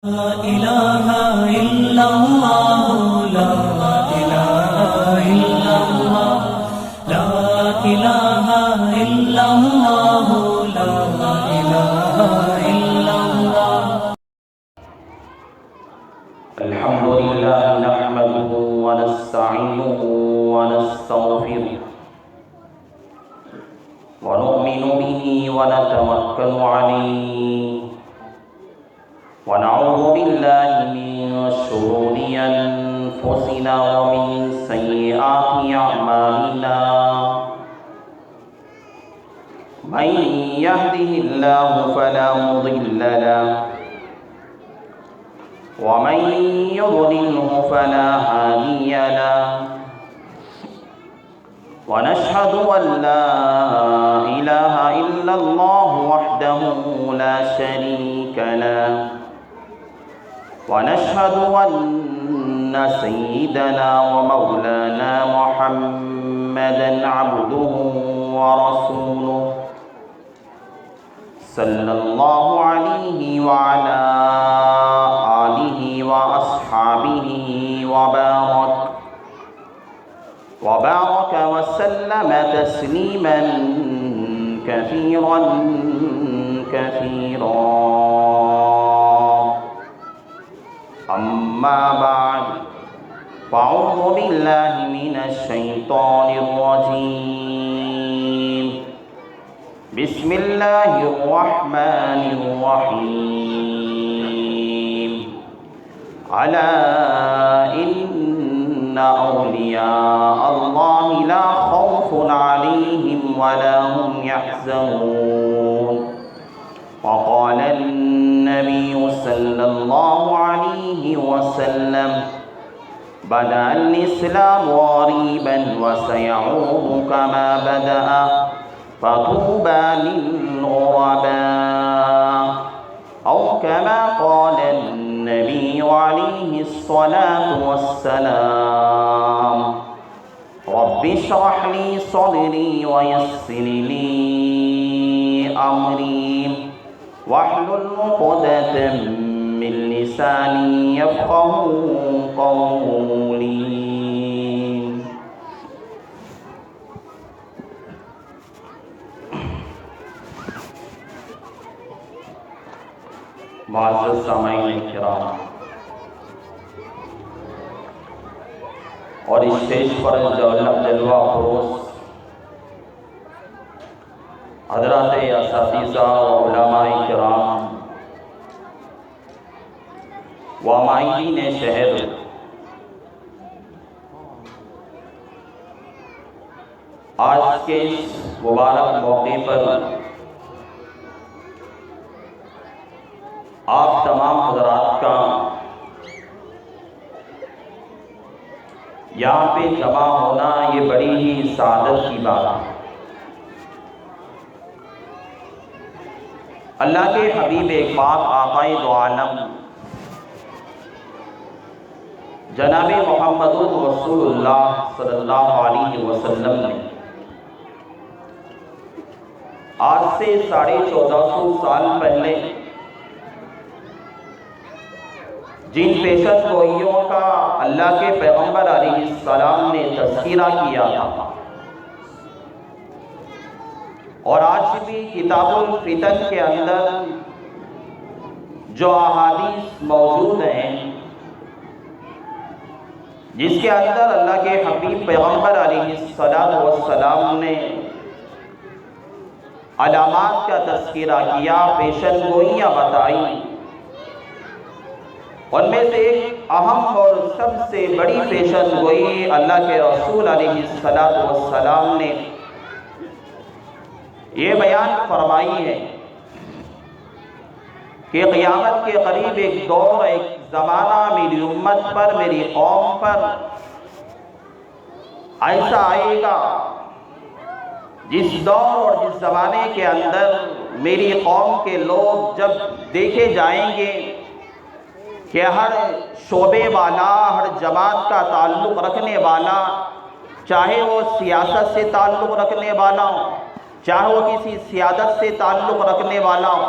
لا إله إلا الله لا إله إلا الله لا إله إلا الله لا إله إلا الله الحمد لله نحمده ونستعينه ونستغفره ونؤمن به ونتوكل عليه ونعوذ بالله من شرور أنفسنا ومن سيئات أعمالنا من يهده الله فلا مضل له ومن يضلله فلا هادي له ونشهد أن لا إله إلا الله وحده لا شريك له ونشهد أن سيدنا ومولانا محمدا عبده ورسوله صلى الله عليه وعلى آله وأصحابه وبارك وسلم تسليما كثيرا أما بعد فأعوذ بالله من الشيطان الرجيم بسم الله الرحمن الرحيم ألا إن أولياء الله لا خوف عليهم ولا هم يحزنون وقال النبي صلى الله عليه وسلم بدأ الإسلام غريبا وسيعود كما بدأ فطوبى للغرباء أو كما قال النبي عليه الصلاة والسلام رب اشرح لي صدري ويسر لي أمري واحلل عقدة من لساني يفقهوا قولي. معزز سامعین کرام اور اسٹیج پر جلوہ افروز حضرات اساتذہ و علماء کرام و مائلین شہر، آج کے اس مبارک موقع پر آپ تمام حضرات کا یہاں پہ جمع ہونا یہ بڑی ہی سعادت کی بات ہے۔ اللہ کے حبیب پاک آقائے دو عالم جناب محمد رسول اللہ صلی اللہ علیہ وسلم نے آج سے 1450 سال پہلے جن پیشن گوئیوں کا اللہ کے پیغمبر علیہ السلام نے تذکرہ کیا تھا، اور آج بھی کتاب الفتن کے اندر جو احادیث موجود ہیں جس کے اندر اللہ کے حبیب پیغمبر علیہ السلام نے علامات کا تذکرہ کیا، پیشن گوئیاں بتائی، ان میں سے ایک اہم اور سب سے بڑی پیشن گوئی اللہ کے رسول علیہ السلام نے یہ بیان فرمائی ہے کہ قیامت کے قریب ایک دور، ایک زمانہ میری امت پر، میری قوم پر ایسا آئے گا جس دور اور جس زمانے کے اندر میری قوم کے لوگ جب دیکھے جائیں گے کہ ہر شعبے والا، ہر جماعت کا تعلق رکھنے والا، چاہے وہ سیاست سے تعلق رکھنے والا ہو، چاہے وہ کسی سیادت سے تعلق رکھنے والا ہو،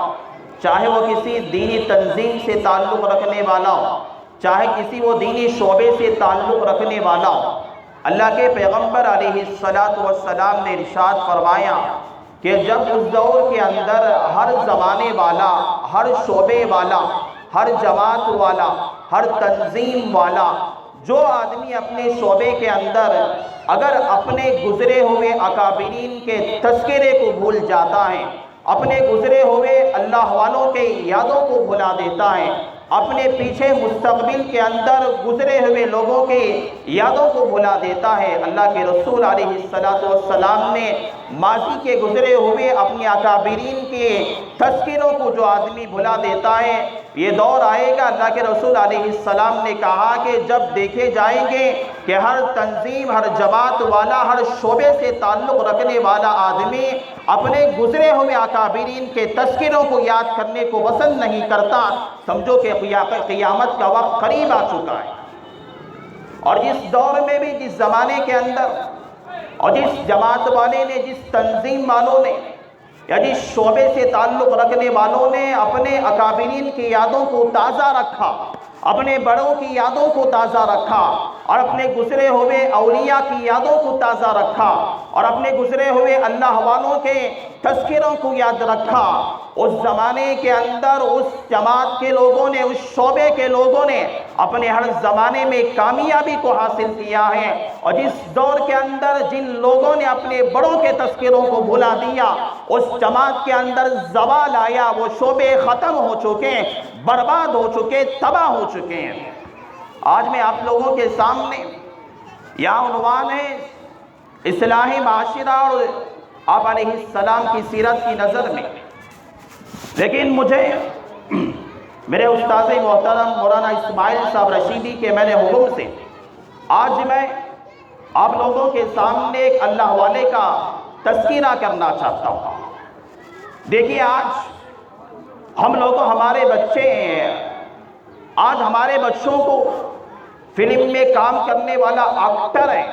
چاہے وہ کسی دینی تنظیم سے تعلق رکھنے والا ہو، چاہے کسی وہ دینی شعبے سے تعلق رکھنے والا ہو، اللہ کے پیغمبر علیہ السلام نے ارشاد فرمایا کہ جب اس دور کے اندر ہر زمانے والا، ہر شعبے والا، ہر جماعت والا، ہر تنظیم والا، جو آدمی اپنے شعبے کے اندر اگر اپنے گزرے ہوئے اکابرین کے تذکرے کو بھول جاتا ہے، اپنے گزرے ہوئے اللہ والوں کے یادوں کو بھلا دیتا ہے، اپنے پیچھے مستقبل کے اندر گزرے ہوئے لوگوں کے یادوں کو بھلا دیتا ہے، اللہ کے رسول علیہ السلام نے ماضی کے گزرے ہوئے اپنے اکابرین کے تذکروں کو جو آدمی بھلا دیتا ہے، یہ دور آئے گا، اللہ کے رسول علیہ السلام نے کہا کہ جب دیکھے جائیں گے کہ ہر تنظیم، ہر جماعت والا، ہر شعبے سے تعلق رکھنے والا آدمی اپنے گزرے ہوئے اکابرین کے تذکروں کو یاد کرنے کو پسند نہیں کرتا، سمجھو کہ قیامت کا وقت قریب آ چکا ہے۔ اور جس دور میں بھی، جس زمانے کے اندر، اور جس جماعت والے نے، جس تنظیم والوں نے یا جس شعبے سے تعلق رکھنے والوں نے اپنے اکابرین کی یادوں کو تازہ رکھا، اپنے بڑوں کی یادوں کو تازہ رکھا، اور اپنے گزرے ہوئے اولیاء کی یادوں کو تازہ رکھا، اور اپنے گزرے ہوئے اللہ والوں کے تذکروں کو یاد رکھا، اس زمانے کے اندر اس جماعت کے لوگوں نے، اس شعبے کے لوگوں نے اپنے ہر زمانے میں کامیابی کو حاصل کیا ہے۔ اور جس دور کے اندر جن لوگوں نے اپنے بڑوں کے تذکروں کو بھلا دیا، اس جماعت کے اندر زوال آیا، وہ شعبے ختم ہو چکے، برباد ہو چکے، تباہ ہو چکے ہیں۔ آج میں آپ لوگوں کے سامنے یہ عنوان ہے اصلاح معاشرہ اور آپ علیہ السلام کی سیرت کی نظر میں، لیکن مجھے میرے استاذ محترم مولانا اسماعیل صاحب رشیدی کے میں نے حکم سے آج میں آپ لوگوں کے سامنے ایک اللہ والے کا تذکرہ کرنا چاہتا ہوں۔ دیکھیے، آج ہم لوگوں، ہمارے بچے ہیں، آج ہمارے بچوں کو فلم میں کام کرنے والا ایکٹر ہے،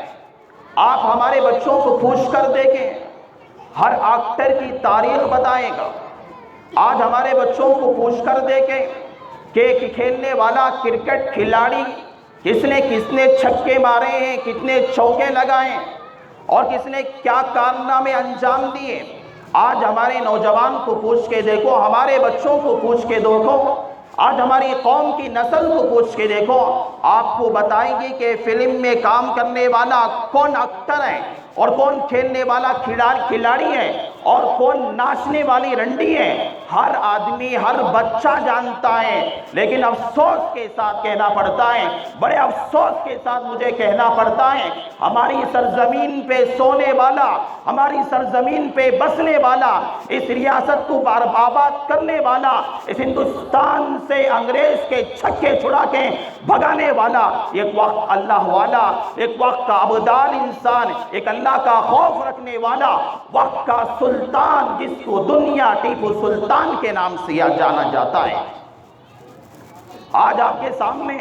آپ ہمارے بچوں کو پوچھ کر دیکھیں، ہر ایکٹر کی تاریخ بتائے گا۔ آج ہمارے بچوں کو پوچھ کر دیکھیں کہ کھیلنے والا کرکٹ کھلاڑی کس نے چھکے مارے ہیں، کتنے چوکے لگائے ہیں، اور کس نے کیا کارنامے انجام دیے۔ آج ہمارے نوجوان کو پوچھ کے دیکھو، ہمارے بچوں کو پوچھ کے دیکھو، آج ہماری قوم کی نسل کو پوچھ کے دیکھو، آپ کو بتائیں گے کہ فلم میں کام کرنے والا کون ایکٹر ہے، اور کون کھیلنے والا کھلاڑی ہے، اور کون ناچنے والی رنڈی ہے۔ ہر آدمی، ہر بچہ جانتا ہے، لیکن افسوس کے ساتھ کہنا پڑتا ہے، بڑے افسوس کے ساتھ مجھے کہنا پڑتا ہے، ہماری سرزمین پہ سونے والا، ہماری سرزمین پہ بسنے والا، اس ریاست کو آباد کرنے والا، اس ہندوستان سے انگریز کے چھکے چھڑا کے بھگانے والا، ایک وقت اللہ والا، ایک وقت کا عبدال انسان، ایک اللہ کا خوف رکھنے والا، وقت کا سلطان، جس کو دنیا ٹیپو سلطان کے نام سے جانا جاتا ہے۔ آج آپ کے سامنے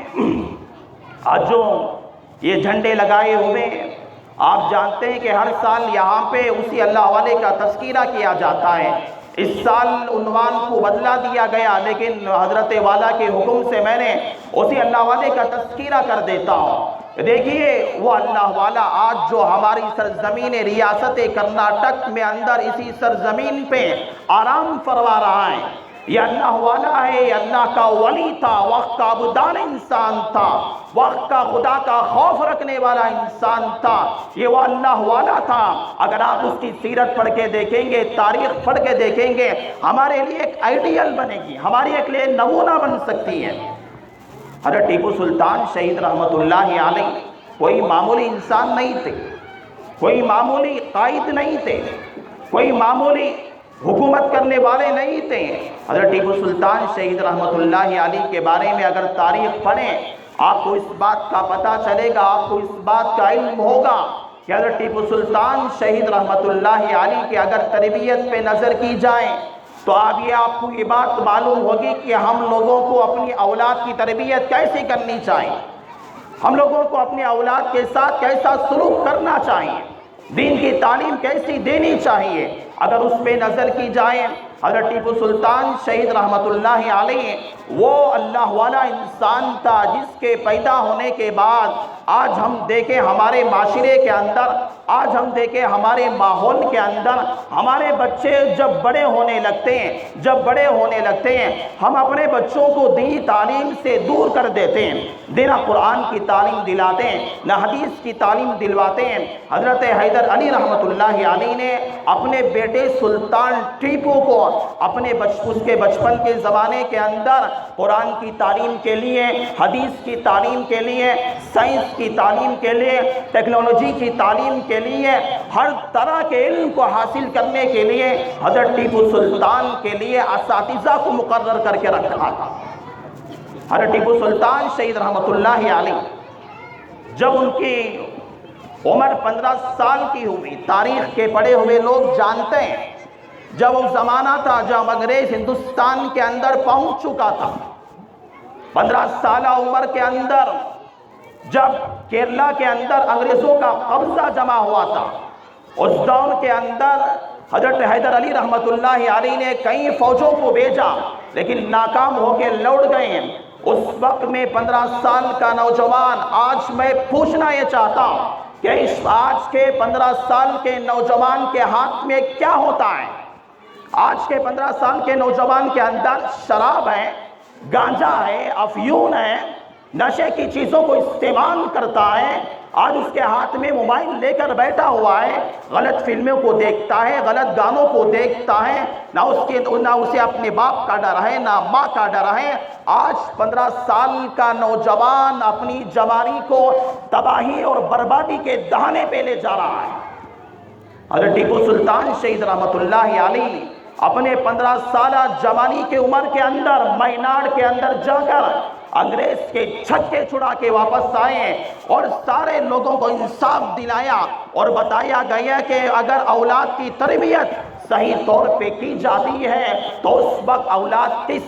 آج جو یہ جھنڈے لگائے ہوئے ہیں، آپ جانتے ہیں کہ ہر سال یہاں پہ اسی اللہ والے کا تذکرہ کیا جاتا ہے۔ اس سال عنوان کو بدلا دیا گیا، لیکن حضرت والا کے حکم سے میں نے اسی اللہ والے کا تذکرہ کر دیتا ہوں۔ دیکھیے، وہ اللہ والا آج جو ہماری سرزمین ریاست کرناٹک میں اندر اسی سرزمین پہ آرام فرما رہا ہے، یہ اللہ والا ہے، یہ اللہ کا ولی تھا، وقت کا عبدال انسان تھا، وقت کا خدا کا خوف رکھنے والا انسان تھا، یہ وہ اللہ والا تھا۔ اگر آپ اس کی سیرت پڑھ کے دیکھیں گے، تاریخ پڑھ کے دیکھیں گے، ہمارے لیے ایک آئیڈیل بنے گی، ہمارے ایک لیے نمونہ بن سکتی ہے۔ حضرت ٹیپو سلطان شہید رحمت اللہ علیہ کوئی معمولی انسان نہیں تھے، کوئی معمولی قائد نہیں تھے، کوئی معمولی حکومت کرنے والے نہیں تھے۔ حضرت ٹیپو سلطان شہید رحمت اللہ علیہ کے بارے میں اگر تاریخ پڑھیں، آپ کو اس بات کا پتہ چلے گا، آپ کو اس بات کا علم ہوگا کہ حضرت ٹیپو سلطان شہید رحمت اللہ علیہ کے اگر تربیت پہ نظر کی جائے تو آپ کو یہ بات معلوم ہوگی کہ ہم لوگوں کو اپنی اولاد کی تربیت کیسے کرنی چاہیے، ہم لوگوں کو اپنی اولاد کے ساتھ کیسا سلوک کرنا چاہیے، دین کی تعلیم کیسی دینی چاہیے۔ اگر اس پہ نظر کی جائے حضرت ٹیپو سلطان شہید رحمت اللہ علیہ وہ اللہ والا انسان تھا جس کے پیدا ہونے کے بعد آج ہم دیکھیں ہمارے معاشرے کے اندر، آج ہم دیکھیں ہمارے ماحول کے اندر ہمارے بچے جب بڑے ہونے لگتے ہیں ہم اپنے بچوں کو دینی تعلیم سے دور کر دیتے ہیں، نہ قرآن کی تعلیم دلاتے ہیں، نہ حدیث کی تعلیم دلواتے ہیں۔ حضرت حیدر علی رحمت اللہ علیہ نے اپنے بیٹے سلطان ٹیپو کو اس کے بچپن کے زمانے کے اندر قرآن کی تعلیم کے لیے، حدیث کی تعلیم کے لیے، سائنس کی تعلیم کے لیے، ٹیکنالوجی کی تعلیم کے لیے، ہر طرح کے علم کو حاصل کرنے کے لیے حضرت ٹیپو سلطان کے لیے اساتذہ کو مقرر کر کے رکھا تھا۔ حضرت ٹیپو سلطان شہید رحمت اللہ علیہ جب ان کی عمر 15 سال کی ہوئی، تاریخ کے پڑھے ہوئے لوگ جانتے ہیں جب وہ زمانہ تھا جب انگریز ہندوستان کے اندر پہنچ چکا تھا، 15 سالہ عمر کے اندر جب کیرلا کے اندر انگریزوں کا قبضہ جمع ہوا تھا، اس دور کے اندر حضرت حیدر علی رحمت اللہ علیہ نے کئی فوجوں کو بھیجا لیکن ناکام ہو کے لوٹ گئے۔ اس وقت میں 15 سال کا نوجوان، آج میں پوچھنا یہ چاہتا ہوں کہ اس آج کے 15 سال کے نوجوان کے ہاتھ میں کیا ہوتا ہے؟ آج کے 15 سال کے نوجوان کے اندر شراب ہے، گانجا ہے، افیون ہے، نشے کی چیزوں کو استعمال کرتا ہے، آج اس کے ہاتھ میں موبائل لے کر بیٹھا ہوا ہے، غلط فلموں کو دیکھتا ہے، غلط گانوں کو دیکھتا ہے، نہ اسے اپنے باپ کا ڈر ہے، نہ ماں کا ڈر ہے۔ آج 15 سال کا نوجوان اپنی جوانی کو تباہی اور بربادی کے دہانے پہ لے جا رہا ہے۔ حضرت ٹیپو سلطان شہید رحمت اللہ علیہ اپنے 15 سالہ جوانی کے عمر کے اندر میناڑ کے اندر جا کر انگریز کے چھکے چھڑا کے واپس آئے اور سارے لوگوں کو انصاف دلایا اور بتایا گیا کہ اگر اولاد کی تربیت صحیح طور پہ کی جاتی ہے تو اس وقت اولاد کس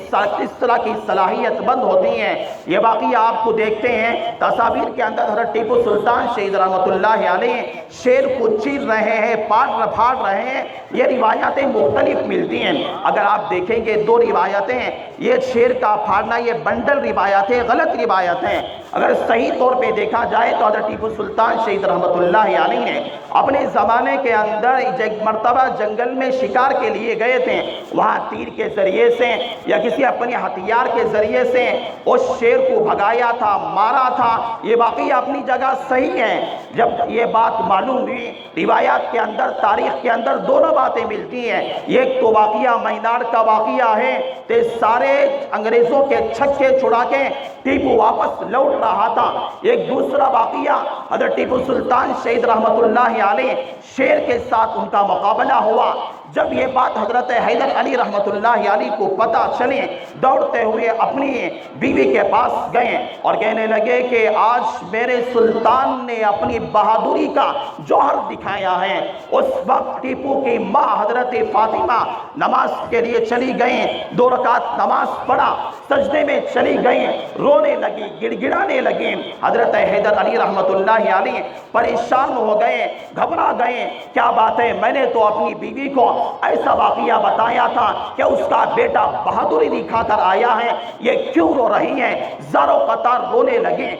طرح کی صلاحیت بند ہوتی ہیں۔ یہ واقعہ آپ کو دیکھتے ہیں تصاویر کے اندر حضرت ٹیپو سلطان شہید رحمت اللہ علیہ شیر کو چیر رہے ہیں، پھاڑ رہے ہیں۔ یہ روایتیں مختلف ملتی ہیں، اگر آپ دیکھیں گے 2 روایتیں، یہ شیر کا پھاڑنا یہ بنڈل روایتیں غلط روایتیں۔ اگر صحیح طور پہ دیکھا جائے تو حضرت ٹیپو سلطان شہید رحمت اللہ علیہ نے اپنے زمانے کے اندر ایک مرتبہ جنگل میں شکار کے لیے گئے تھے، وہاں تیر کے ذریعے سے یا کسی اپنے ہتھیار کے ذریعے سے اس شیر کو بھگایا تھا، مارا تھا۔ یہ واقعہ اپنی جگہ صحیح ہے۔ جب یہ بات معلوم ہوئی، روایات کے اندر، تاریخ کے اندر دونوں باتیں ملتی ہیں۔ ایک تو واقعہ میناڑ کا واقعہ ہے کہ سارے انگریزوں کے چھکے چھڑا کے ٹیپو واپس لوٹ رہا تھا۔ ایک دوسرا واقعہ حضرت ٹیپو سلطان شہید رحمت اللہ علیہ شیر کے ساتھ ان کا مقابلہ ہوا۔ جب یہ بات حضرت حیدر علی رحمت اللہ علیہ کو پتہ چلے، دوڑتے ہوئے اپنی بیوی کے پاس گئے اور کہنے لگے کہ آج میرے سلطان نے اپنی بہادری کا جوہر دکھایا ہے۔ اس وقت ٹیپو کی ماں حضرت فاطمہ نماز کے لیے چلی گئیں، 2 رکعت نماز پڑھا، سجدے میں چلی گئیں، رونے لگی، گڑ گڑانے لگیں۔ حضرت حیدر علی رحمت اللہ علیہ پریشان ہو گئے، گھبرا گئے، کیا بات ہے؟ میں نے تو اپنی بیوی کو ایسا واقعہ بتایا تھا کہ اس کا بیٹا بہادری دکھا کر آیا ہے، یہ کیوں رو رہی ہیں؟ زاروں قطار رونے لگے،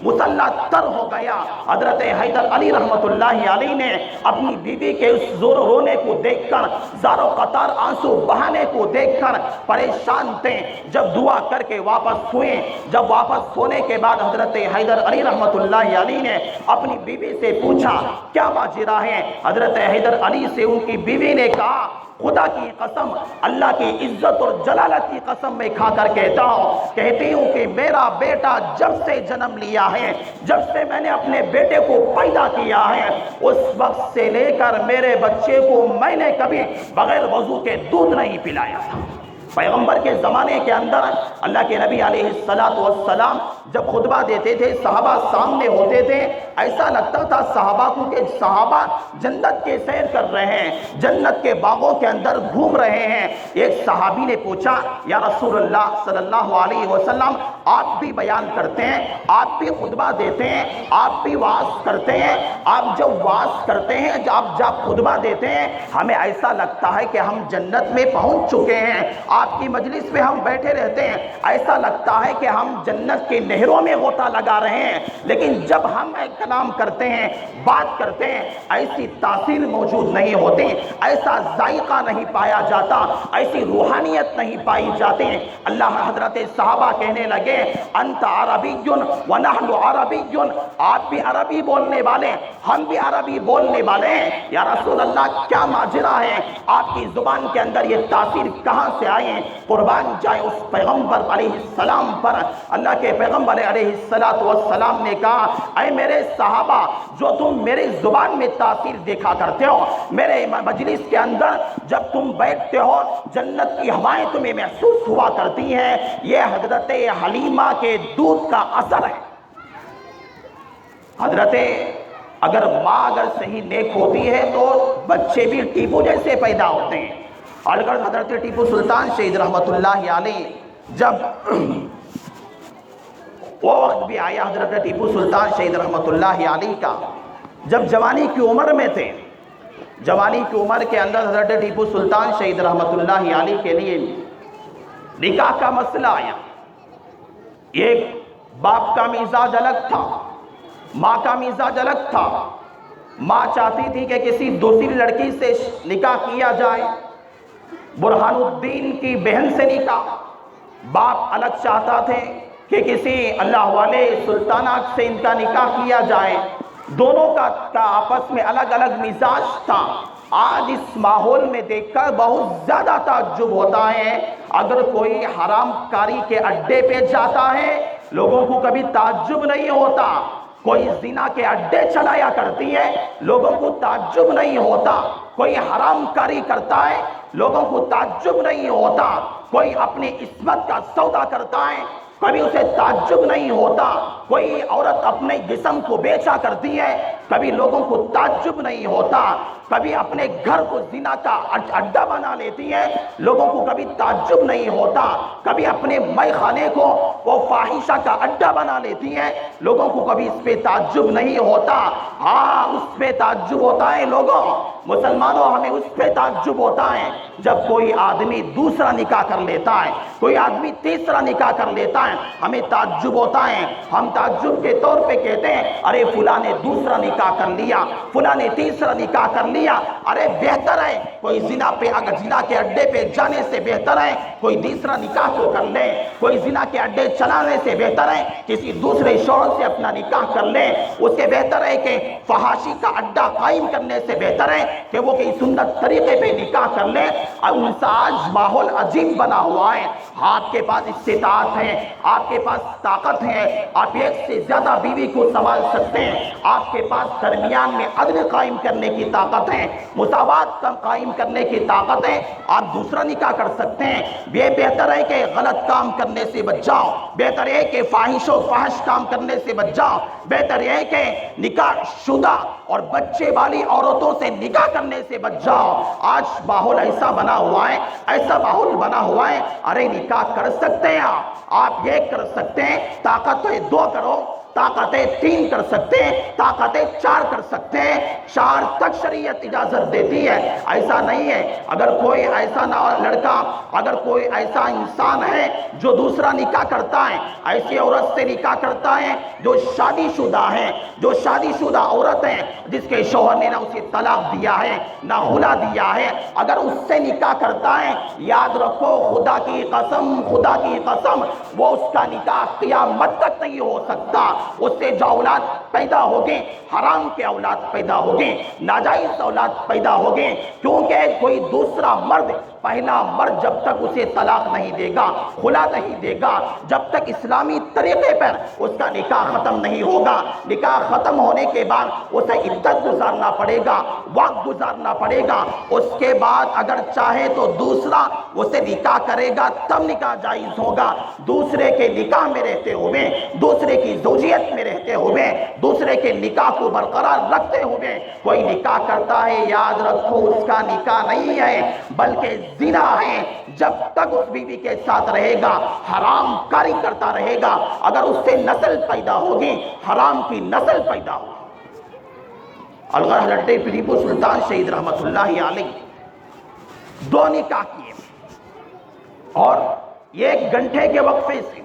مسلح تر ہو گیا۔ حضرت حیدر علی رحمت اللہ علیہ نے اپنی بیوی کے اس زور رونے کو دیکھ کر، زاروں قطار آنسو بہانے کو دیکھ کر پریشان تھے۔ جب دعا کر کے واپس ہوئے، جب واپس ہونے کے بعد حضرت حیدر علی رحمت اللہ علیہ نے اپنی بیوی سے پوچھا کیا ماجرا ہے؟ حضرت حیدر علی سے ان کی بیوی نے کہا خدا کی قسم، اللہ کی عزت اور جلالت کی قسم میں کھا کر کہتی ہوں کہ میرا بیٹا جب سے جنم لیا ہے، جب سے میں نے اپنے بیٹے کو پیدا کیا ہے، اس وقت سے لے کر میرے بچے کو میں نے کبھی بغیر وضو کے دودھ نہیں پلایا تھا۔ پیغمبر کے زمانے کے اندر اللہ کے نبی علیہ السلام جب خطبہ دیتے تھے صحابہ سامنے ہوتے تھے، ایسا لگتا تھا صحابہ کو کہ صحابہ جنت کے سیر کر رہے ہیں، جنت کے باغوں کے اندر گھوم رہے ہیں۔ ایک صحابی نے پوچھا یا رسول اللہ صلی اللہ علیہ وسلم، آپ بھی بیان کرتے ہیں، آپ بھی خطبہ دیتے ہیں، آپ بھی وعظ کرتے ہیں، آپ جب وعظ کرتے ہیں، جب خطبہ دیتے ہیں، ہمیں ایسا لگتا ہے کہ ہم جنت میں پہنچ چکے ہیں، آپ کی مجلس میں ہم بیٹھے رہتے ہیں، ایسا لگتا ہے کہ ہم جنت کے نہروں میں غوطہ لگا رہے ہیں، لیکن جب ہم کلام کرتے ہیں، بات کرتے ہیں، ایسی تاثیر موجود نہیں ہوتی، ایسا ذائقہ نہیں پایا جاتا، ایسی روحانیت نہیں پائی جاتی۔ اللہ حضرت صحابہ کہنے لگے انت عربی ونحن عربی، آپ بھی عربی بولنے والے، ہم بھی عربی بولنے والے ہیں، یا رسول اللہ کیا ماجرا ہے، آپ کی زبان کے اندر یہ تاثیر کہاں سے آئی ہے؟ قربان جائے اس پیغمبر علیہ السلام پر، اللہ کے پیغمبر علیہ السلام نے کہا اے میرے صحابہ، جو تم میری زبان میں تاثیر دیکھا کرتے ہو، میرے مجلس کے اندر جب تم بیٹھتے ہو جنت کی ہوائیں تمہیں محسوس ہوا کرتی ہیں، یہ حضرت حلیمہ کے دودھ کا اثر ہے۔ حضرت اگر ماں اگر صحیح نیک ہوتی ہے تو بچے بھی ٹیپو جیسے پیدا ہوتے ہیں، اور اگر حضرت ٹیپو سلطان شہید رحمت اللہ علیہ جب وہ وقت بھی آیا حضرت ٹیپو سلطان شہید رحمت اللہ علیہ کا، جب جوانی کی عمر میں تھے، جوانی کی عمر کے اندر حضرت ٹیپو سلطان شہید رحمت اللہ علیہ کے لیے نکاح کا مسئلہ آیا۔ ایک باپ کا مزاج الگ تھا، ماں کا مزاج الگ تھا۔ ماں چاہتی تھی کہ کسی دوسری لڑکی سے نکاح کیا جائے، برہان الدین کی بہن سے نکاح، باپ الگ چاہتا تھے کہ کسی اللہ والے سلطانہ سے ان کا نکاح کیا جائے، دونوں کا آپس میں الگ الگ مزاج تھا۔ آج اس ماحول میں دیکھ کر بہت زیادہ تعجب ہوتا ہے، اگر کوئی حرام کاری کے اڈے پہ جاتا ہے لوگوں کو کبھی تعجب نہیں ہوتا، کوئی زنا کے اڈے چلایا کرتی ہے لوگوں کو تعجب نہیں ہوتا، کوئی حرام کاری کرتا ہے لوگوں کو تعجب نہیں ہوتا، کوئی اپنی عصمت کا سودا کرتا ہے کبھی اسے تعجب نہیں ہوتا، کوئی عورت اپنے جسم کو بیچا کرتی ہے کبھی لوگوں کو تعجب نہیں ہوتا، کبھی اپنے گھر کو زنا کا اڈا بنا لیتی ہے لوگوں کو کبھی تعجب نہیں ہوتا، کبھی اپنے مے خانے کو وہ فاحشہ کا اڈا بنا لیتی ہے لوگوں کو کبھی اس پہ تعجب نہیں ہوتا۔ ہاں اس پہ تعجب ہوتا ہے لوگوں، مسلمانوں ہمیں اس پہ تعجب ہوتا ہے جب کوئی آدمی دوسرا نکاح کر لیتا ہے، کوئی آدمی تیسرا نکاح کر لیتا ہے، ہمیں تعجب ہوتا ہے، ہم تعجب کے طور پہ کہتے ہیں ارے فلاں نے دوسرا نکاح کر لیا، فلاں نے تیسرا نکاح کر لیا، ارے بہتر ہے کوئی زنا پہ اگر زنا کے اڈے پہ جانے سے بہتر ہے کوئی تیسرا نکاح کو کر لے، کوئی زنا کے اڈے چلانے سے بہتر ہے کسی دوسرے شوہر سے اپنا نکاح کر لے، اس سے بہتر ہے کہ فحاشی کا اڈا قائم کرنے سے بہتر ہے کہ وہ کسی سنت طریقے پہ نکاح کر لے۔ ان سے آج ماحول عجیب بنا ہوا ہے، آپ کے پاس استطاعت ہے، آپ کے پاس طاقت ہے، آپ ایک سے زیادہ بیوی کو سنبھال سکتے ہیں، آپ کے پاس درمیان میں عدل قائم کرنے کی طاقت ہے، مساوات قائم کرنے کی طاقت ہے، آپ دوسرا نکاح کر سکتے ہیں۔ یہ بہتر ہے کہ غلط کام کرنے سے بچ جاؤ، بہتر ہے کہ فاحش و فحش کام کرنے سے بچ جاؤ، بہتر ہے کہ نکاح شدہ اور بچے والی عورتوں سے نکاح کرنے سے بچ جاؤ۔ آج ماحول ایسا بنا ہوا ہے، ایسا ماحول بنا ہوا ہے، ارے نکاح کر سکتے ہیں آپ یہ کر سکتے ہیں، طاقت ہے 2 کرو، طاقتیں 3 کر سکتے ہیں، طاقتیں 4 کر سکتے ہیں، 4 تک شریعت اجازت دیتی ہے۔ ایسا نہیں ہے اگر کوئی ایسا لڑکا، اگر کوئی ایسا انسان ہے جو دوسرا نکاح کرتا ہے، ایسی عورت سے نکاح کرتا ہے جو شادی شدہ ہے، جو شادی شدہ عورت ہے جس کے شوہر نے نہ اسے طلاق دیا ہے نہ خلا دیا ہے، اگر اس سے نکاح کرتا ہے یاد رکھو خدا کی قسم، خدا کی قسم وہ اس کا نکاح قیامت تک نہیں ہو سکتا۔ اس سے جو اولاد پیدا ہوگی حرام کے اولاد پیدا ہوگی، ناجائز اولاد پیدا ہوگی، کیونکہ کوئی دوسرا مرد پہلا مرد جب تک اسے طلاق نہیں دے گا، خلا نہیں دے گا، جب تک اسلامی طریقے پر اس کا نکاح ختم نہیں ہوگا، نکاح ختم ہونے کے بعد اسے عدت گزارنا پڑے گا، وقت گزارنا پڑے گا، اس کے بعد اگر چاہے تو دوسرا اسے نکاح کرے گا تب نکاح جائز ہوگا۔ دوسرے کے نکاح میں رہتے ہوئے، دوسرے کی زوجیت میں رہتے ہوئے، دوسرے کے نکاح کو برقرار رکھتے ہوئے کوئی نکاح کرتا ہے، یاد رکھو اس کا نکاح نہیں ہے بلکہ زنا ہے۔ جب تک اس بیوی کے ساتھ رہے گا حرام کاری کرتا رہے گا، اگر اس سے نسل پیدا ہوگی حرام کی نسل پیدا ہوگی۔ الغرض حضرت ٹیپو سلطان شہید رحمت اللہ علیہ 2 نکاح کیے اور 1 گھنٹے کے وقفے سے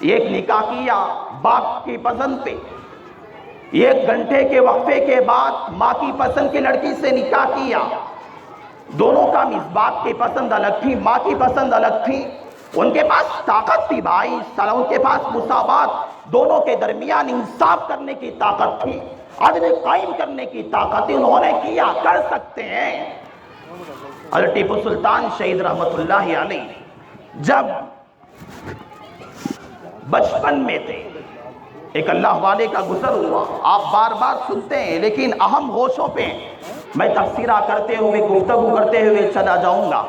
ایک نکاح کیا باپ کی پسند پہ، 1 گھنٹے کے وقفے کے بعد ماں کی پسند کی لڑکی سے نکاح کیا۔ دونوں کا باپ کی پسند الگ تھی، ماں کی پسند الگ تھی، ان کے پاس طاقت تھی بھائی، ان کے پاس مساوات، دونوں کے درمیان انصاف کرنے کی طاقت تھی، عدل قائم کرنے کی طاقت تھی، انہوں نے کیا، کر سکتے ہیں۔ حضرت ٹیپو سلطان شہید رحمت اللہ علیہ جب بچپن میں تھے، ایک اللہ والے کا گزر ہوا، آپ بار بار سنتے ہیں لیکن اہم ہوشوں پہ میں تفسیرہ کرتے ہوئے گفتگو کرتے ہوئے چلا جاؤں گا۔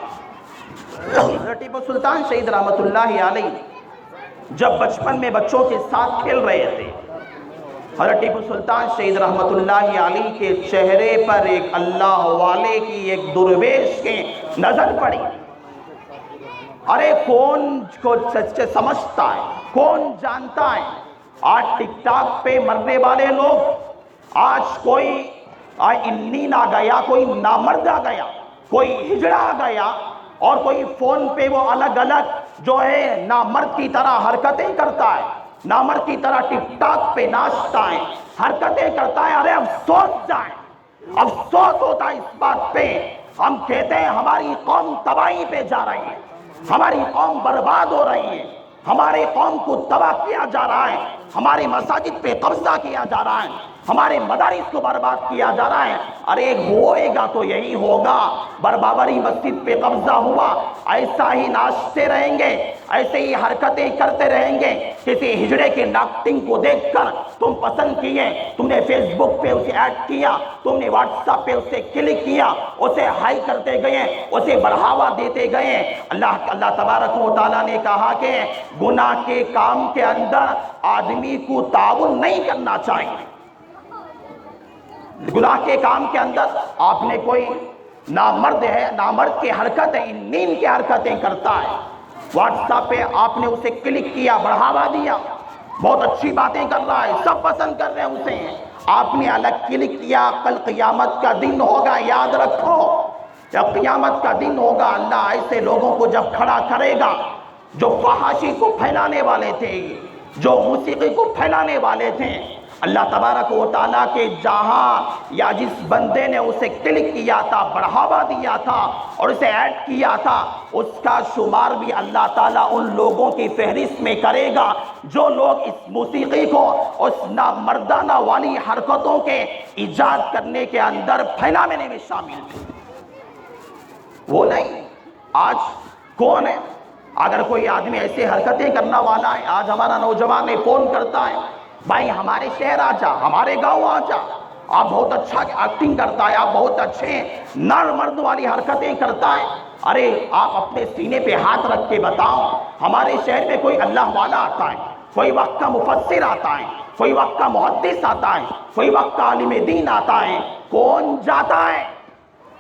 حضرت ٹیپو سلطان شہید رحمت اللہ علیہ جب بچپن میں بچوں کے ساتھ کھیل رہے تھے، حضرت ٹیپو سلطان شہید رحمت اللہ علیہ کے چہرے پر ایک اللہ والے کی ایک درویش کی نظر پڑی۔ ارے کون کو سچ سمجھتا ہے، کون جانتا ہے؟ آج ٹک ٹاک پہ مرنے والے لوگ، آج کوئی انین آ گیا، کوئی نامرد آ گیا، کوئی ہجڑا آ گیا، اور کوئی فون پہ وہ الگ الگ جو ہے نامرد کی طرح حرکتیں کرتا ہے، نامرد کی طرح ٹک ٹاک پہ ناچتا ہے، حرکتیں کرتا ہے۔ ارے افسوس جائیں، افسوس ہوتا ہے اس بات پہ۔ ہم کہتے ہیں ہماری قوم تباہی پہ جا رہی ہے، ہماری قوم برباد ہو رہی ہے، ہمارے قوم کو تباہ کیا جا رہا ہے، ہمارے مساجد پہ قبضہ کیا جا رہا ہے، ہمارے مدارس کو برباد کیا جا رہا ہے۔ ارے ہوئے گا تو یہی ہوگا، بربابری مسجد پہ قبضہ ہوا، ایسا ہی ناچتے رہیں گے، ایسے ہی حرکتیں کرتے رہیں گے۔ کسی ہجڑے کے ناکٹنگ کو دیکھ کر تم پسند کیے، تم نے فیس بک پہ اسے ایڈ کیا، تم نے واٹس ایپ پہ اسے کلک کیا، اسے ہائی کرتے گئے، اسے بڑھاوا دیتے گئے۔ اللہ تبارک و تعالیٰ نے کہا کہ گناہ کے کام کے اندر آدمی کو تعاون نہیں کرنا چاہیے۔ گناہ کے کام کے اندر آپ نے کوئی نامرد ہے، نامرد کی حرکتیں، نیند کی حرکتیں کرتا ہے، واٹس ایپ پہ آپ نے اسے کلک کیا، بڑھاوا دیا، بہت اچھی باتیں کر رہا ہے، سب پسند کر رہے ہیں اسے، آپ نے الگ کلک کیا۔ کل قیامت کا دن ہوگا، یاد رکھو جب قیامت کا دن ہوگا اللہ ایسے لوگوں کو جب کھڑا کرے گا جو فحاشی کو پھیلانے والے تھے، جو موسیقی کو پھیلانے والے تھے، اللہ تبارک و تعالیٰ کے جہاں یا جس بندے نے اسے کلک کیا تھا، بڑھاوا دیا تھا اور اسے ایڈ کیا تھا، اس کا شمار بھی اللہ تعالیٰ ان لوگوں کی فہرست میں کرے گا جو لوگ اس موسیقی کو، اس نامردانہ والی حرکتوں کے ایجاد کرنے کے اندر پھیلانے میں شامل تھے۔ وہ نہیں، آج کون ہے؟ اگر کوئی آدمی ایسے حرکتیں کرنا والا ہے، آج ہمارا نوجوان نے فون کرتا ہے، بھائی ہمارے شہر آ جا، ہمارے گاؤں آ جا، آپ بہت اچھا ایکٹنگ کرتا ہے، آپ بہت اچھے نر مرد والی حرکتیں کرتا ہے۔ ارے آپ اپنے سینے پہ ہاتھ رکھ کے بتاؤ، ہمارے شہر میں کوئی اللہ والا آتا ہے، کوئی وقت کا مفسر آتا ہے، کوئی وقت کا محدث آتا ہے، کوئی وقت کا عالم دین آتا ہے، کون جاتا ہے؟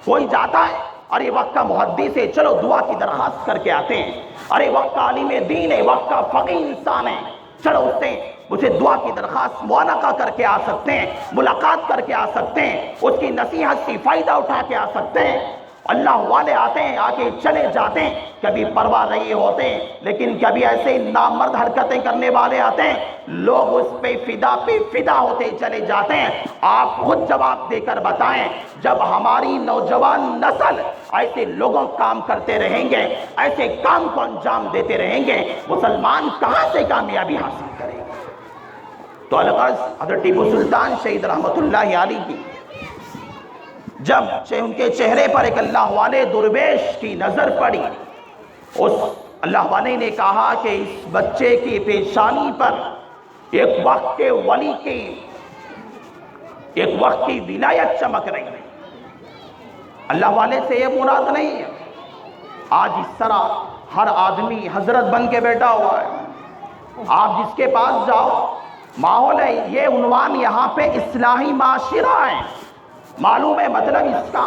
کوئی جاتا ہے؟ ارے وقت کا محدث ہے، چلو دعا کی درخواست کر کے آتے ہیں۔ ارے وقت کا عالم دین ہے، وقت کا فقیہ انسان ہے، چلو اس سے اسے دعا کی درخواست معانقہ کر کے آ سکتے ہیں، ملاقات کر کے آ سکتے ہیں، اس کی نصیحت سے فائدہ اٹھا کے آ سکتے ہیں۔ اللہ والے آتے ہیں، آ کے چلے جاتے ہیں، کبھی پرواہ نہیں ہوتے، لیکن کبھی ایسے نامرد حرکتیں کرنے والے آتے ہیں، لوگ اس پہ فدا ہوتے چلے جاتے ہیں۔ آپ خود جواب دے کر بتائیں، جب ہماری نوجوان نسل ایسے لوگوں کام کرتے رہیں گے، ایسے کام کو انجام دیتے رہیں گے، مسلمان کہاں سے کامیابی حاصل کریں گے؟ تو الغرض حضرت ٹیپو سلطان شہید رحمت اللہ علیہ کی جب ان کے چہرے پر ایک اللہ والے درویش کی نظر پڑی، اس اللہ والے نے کہا کہ اس بچے کی پیشانی پر ایک وقت کے ولی کی ایک وقت کی ولایت چمک رہی ہے۔ اللہ والے سے یہ مراد نہیں ہے۔ آج اس طرح ہر آدمی حضرت بن کے بیٹھا ہوا ہے، آپ جس کے پاس جاؤ ماحول ہے، یہ عنوان یہاں پہ اصلاحی معاشرہ ہے۔ معلوم ہے مطلب اس کا،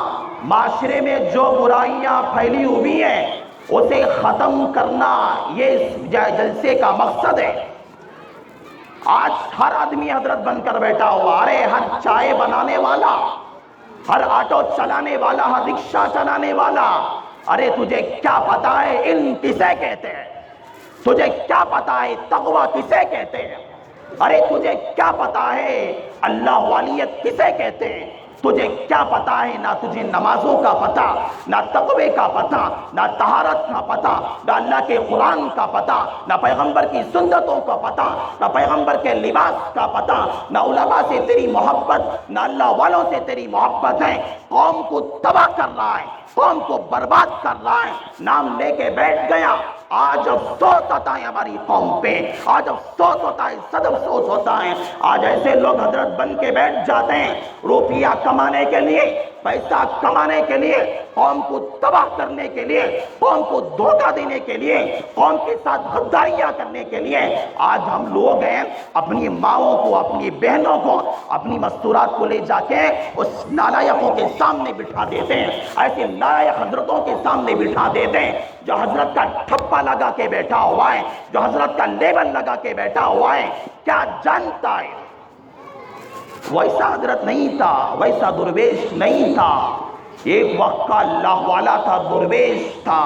معاشرے میں جو برائیاں پھیلی ہوئی ہیں اسے ختم کرنا، یہ اس جلسے کا مقصد ہے۔ آج ہر آدمی حضرت بن کر بیٹھا ہوا، ارے ہر چائے بنانے والا، ہر آٹو چلانے والا، ہر رکشہ چلانے والا، ارے تجھے کیا پتا ہے علم کسے کہتے ہیں؟ تجھے کیا پتا ہے تقوی کسے کہتے ہیں؟ ارے تجھے کیا پتا ہے اللہ والیت کسے کہتے ہیں؟ تجھے کیا پتا ہے؟ نہ تجھے نمازوں کا پتا، نہ تقوی کا پتا، نہ طہارت کا پتا، نہ اللہ کے قرآن کا پتا، نہ پیغمبر کی سنتوں کا پتا، نہ پیغمبر کے لباس کا پتا، نہ علماء سے تیری محبت، نہ اللہ والوں سے تیری محبت ہے۔ قوم کو تباہ کر رہا ہے، قوم کو برباد کر رہا ہے، نام لے کے بیٹھ گیا۔ آج افسوس ہوتا ہے ہماری قوم پہ، آج افسوس ہوتا ہے، صد افسوس ہوتا ہے۔ آج ایسے لوگ حضرت بن کے بیٹھ جاتے ہیں روپیہ کمانے کے لیے، پیسہ کمانے کے لیے، قوم کو تباہ کرنے کے لیے، قوم کو دھوکہ دینے کے لیے، قوم کے ساتھ غداریاں کرنے کے لیے۔ آج ہم لوگ ہیں اپنی ماؤں کو، اپنی بہنوں کو، اپنی مستورات کو لے جا کے اس نالائقوں کے سامنے بٹھا دیتے ہیں، ایسے نالائق حضرتوں کے سامنے بٹھا دیتے ہیں جو حضرت کا ٹھپا لگا کے بیٹھا ہوا ہے، جو حضرت کا لیبل لگا کے بیٹھا ہوا ہے۔ کیا جانتا ہے؟ ویسا حضرت نہیں تھا، ویسا درویش نہیں تھا، ایک وقت کا اللہ والا تھا، درویش تھا۔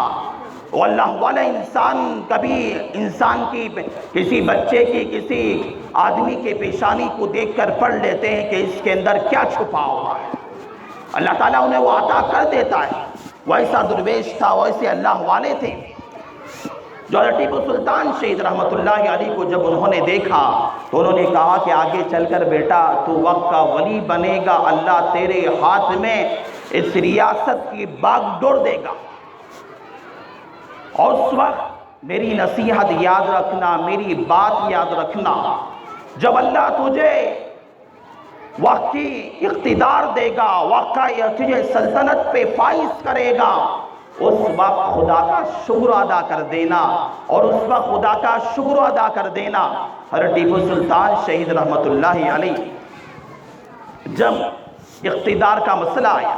وہ اللہ والا انسان کبھی انسان کی، کسی بچے کی، کسی آدمی کے پیشانی کو دیکھ کر پڑھ لیتے ہیں کہ اس کے اندر کیا چھپا ہوا ہے، اللہ تعالیٰ انہیں وہ عطا کر دیتا ہے۔ ویسا درویش تھا، ویسے اللہ والے تھے۔ جو حضرت ٹیپو سلطان شہید رحمت اللہ علیہ کو جب انہوں نے دیکھا تو انہوں نے کہا کہ آگے چل کر بیٹا تو وقت کا ولی بنے گا، اللہ تیرے ہاتھ میں اس ریاست کی باغ ڈور دے گا۔ اور اس وقت میری نصیحت یاد رکھنا، میری بات یاد رکھنا، جب اللہ تجھے وقت کی اقتدار دے گا، وقت کا تجھے سلطنت پہ فائز کرے گا، اس وقت خدا کا شکر ادا کر دینا، اور اس وقت خدا کا شکر ادا کر دینا۔ حضرت ٹیپو سلطان شہید رحمت اللہ علیہ جب اقتدار کا مسئلہ آیا،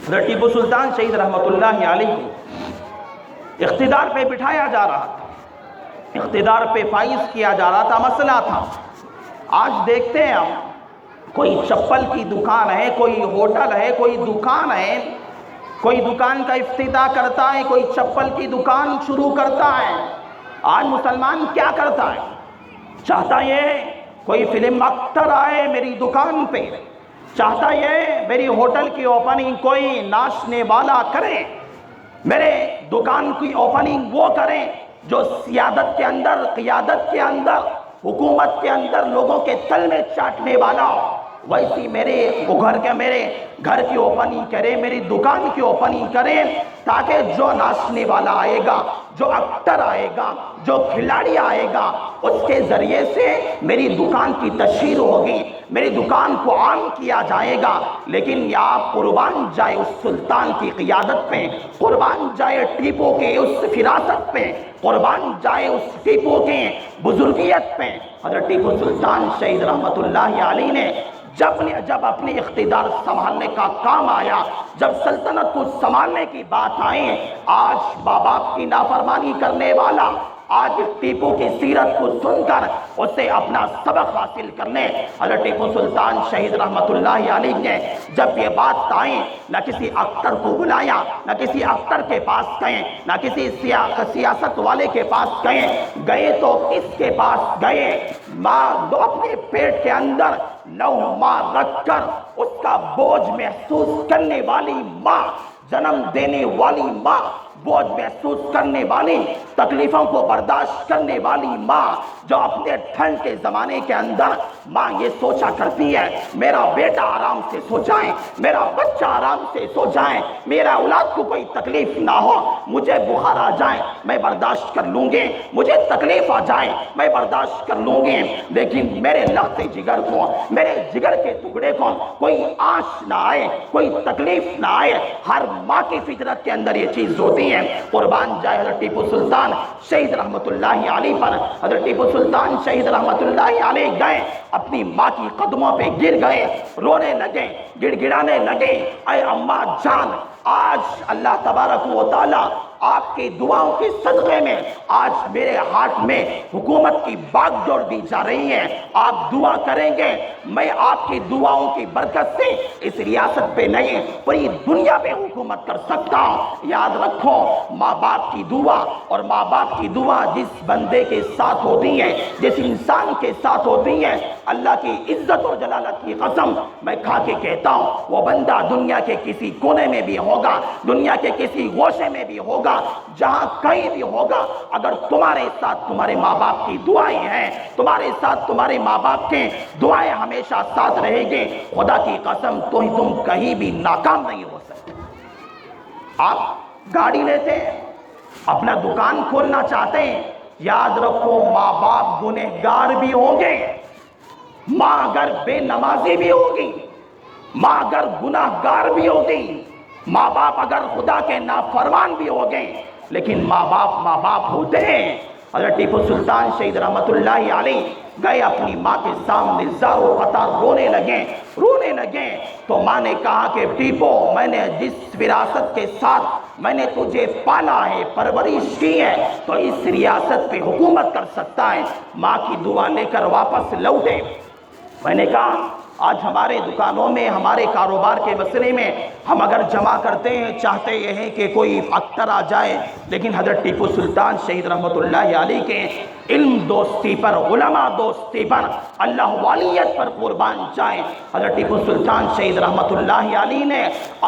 حضرت ٹیپو سلطان شہید رحمت اللہ علیہ کو اقتدار پہ بٹھایا جا رہا تھا، اقتدار پہ فائز کیا جا رہا تھا، مسئلہ تھا۔ آج دیکھتے ہیں ہم، کوئی چپل کی دکان ہے، کوئی ہوٹل ہے، کوئی دکان ہے، کوئی دکان کا افتتاح کرتا ہے، کوئی چپل کی دکان شروع کرتا ہے۔ آج مسلمان کیا کرتا ہے؟ چاہتا یہ کوئی فلم ایکٹر آئے میری دکان پہ، چاہتا یہ میری ہوٹل کی اوپننگ کوئی ناچنے والا کرے، میرے دکان کی اوپننگ وہ کریں جو سیادت کے اندر، قیادت کے اندر، حکومت کے اندر لوگوں کے تل میں چاٹنے والا ہو۔ ویسی میرے گھر کی اوپننگ کرے، میری دکان کی اوپننگ کرے، تاکہ جو ناچنے والا آئے گا، جو ایکٹر آئے گا، جو کھلاڑی آئے گا، اس کے ذریعے سے میری دکان کی تشہیر ہوگی، میری دکان کو عام کیا جائے گا۔ لیکن یا قربان جائے اس سلطان کی قیادت پہ، قربان جائے ٹیپو کے اس فراست پہ، قربان جائے اس ٹیپو کے بزرگیت پہ۔ حضرت ٹیپو سلطان شہید رحمت اللہ علیہ نے جب اپنے اقتدار سنبھالنے کا کام آیا، جب سلطنت کو سنبھالنے کی بات آئی، آج باپ باپ کی نافرمانی کرنے والا، آج ٹیپو کی سیرت کو سن کر اسے اپنا سبق حاصل کرنے، حضرت ٹیپو سلطان شہید رحمت اللہ علیہ نے جب یہ بات آئی، نہ کسی ایکٹر کو بلایا، نہ کسی ایکٹر کے پاس گئے، نہ کسی سیاست والے کے پاس گئے تو کس کے پاس گئے؟ ماں اپنے پیٹ کے اندر 9 ماہ رکھ کر اس کا بوجھ محسوس کرنے والی ماں، جنم دینے والی ماں، بوجھ محسوس کرنے والی، تکلیفوں کو برداشت کرنے والی ماں جو اپنے ٹھنڈ کے زمانے کے اندر ماں یہ سوچا کرتی ہے میرا بیٹا آرام سے سو جائے، میرا بچہ آرام سے سو جائے، میرا اولاد کو کوئی تکلیف نہ ہو، مجھے بخار آ جائے میں برداشت کر لوں گی، مجھے تکلیف آ جائے میں برداشت کر لوں گی، لیکن میرے لخت جگر کو، میرے جگر کے ٹکڑے کو کوئی آنچ نہ آئے، کوئی تکلیف نہ آئے۔ ہر ماں کی فطرت کے اندر یہ چیز ہوتی ہے۔ قربان جائے حضرت ٹیپو سلطان شہید رحمت اللہ علیہ پر، حضرت ٹیپو سلطان شہید رحمت اللہ علیہ گئے، اپنی ماں کی قدموں پہ گر گئے، رونے لگے، گڑ گڑانے لگے، اے اماں جان، آج اللہ تبارک و تعالی آپ کی دعاؤں کے صدقے میں آج میرے ہاتھ میں حکومت کی باغ جوڑ دی جا رہی ہے، آپ دعا کریں گے، میں آپ کی دعاؤں کی برکت سے اس ریاست پہ نہیں پوری دنیا پہ حکومت کر سکتا ہوں۔ یاد رکھو، ماں باپ کی دعا اور ماں باپ کی دعا جس بندے کے ساتھ ہوتی ہے، جس انسان کے ساتھ ہوتی ہے، اللہ کی عزت اور جلالت کی قسم میں کھا کے کہتا ہوں وہ بندہ دنیا کے کسی کونے میں بھی ہوگا، دنیا کے کسی گوشے میں بھی ہوگا، جہاں کہیں بھی ہوگا، اگر تمہارے ساتھ تمہارے ماں باپ کی دعائیں ہیں، تمہارے ساتھ تمہارے ماں باپ کے دعائیں ہمیشہ ساتھ رہے گی، خدا کی قسم تم کہیں بھی ناکام نہیں ہو سکتے۔ آپ گاڑی لیتے ہیں، اپنا دکان کھولنا چاہتے ہیں، یاد رکھو ماں باپ گنہگار بھی ہوں گے، ماں اگر بے نمازی بھی ہوگی، ماں اگر گناہگار بھی ہوگی، ماں باپ اگر خدا کے نافرمان بھی ہو گئے، لیکن ماں باپ ہوتے ہیں۔ حضرت ٹیپو سلطان شہید رحمت اللہ علیہ گئے اپنی ماں کے سامنے زاروں قطار رونے لگے تو ماں نے کہا کہ ٹیپو، میں نے جس وراثت کے ساتھ میں نے تجھے پالا ہے، پرورش کی ہے، تو اس ریاست پہ حکومت کر سکتا ہے۔ ماں کی دعا لے کر واپس لوٹے۔ میں نے کہا آج ہمارے دکانوں میں، ہمارے کاروبار کے مسئلے میں ہم اگر جمع کرتے ہیں، چاہتے یہ ہیں کہ کوئی اختر آ جائے، لیکن حضرت ٹیپو سلطان شہید رحمت اللہ علیہ کے علم دوستی پر، علماء دوستی پر، اللہ والیت پر قربان جائیں، حضرت ٹیپو سلطان شہید رحمت اللہ علیہ نے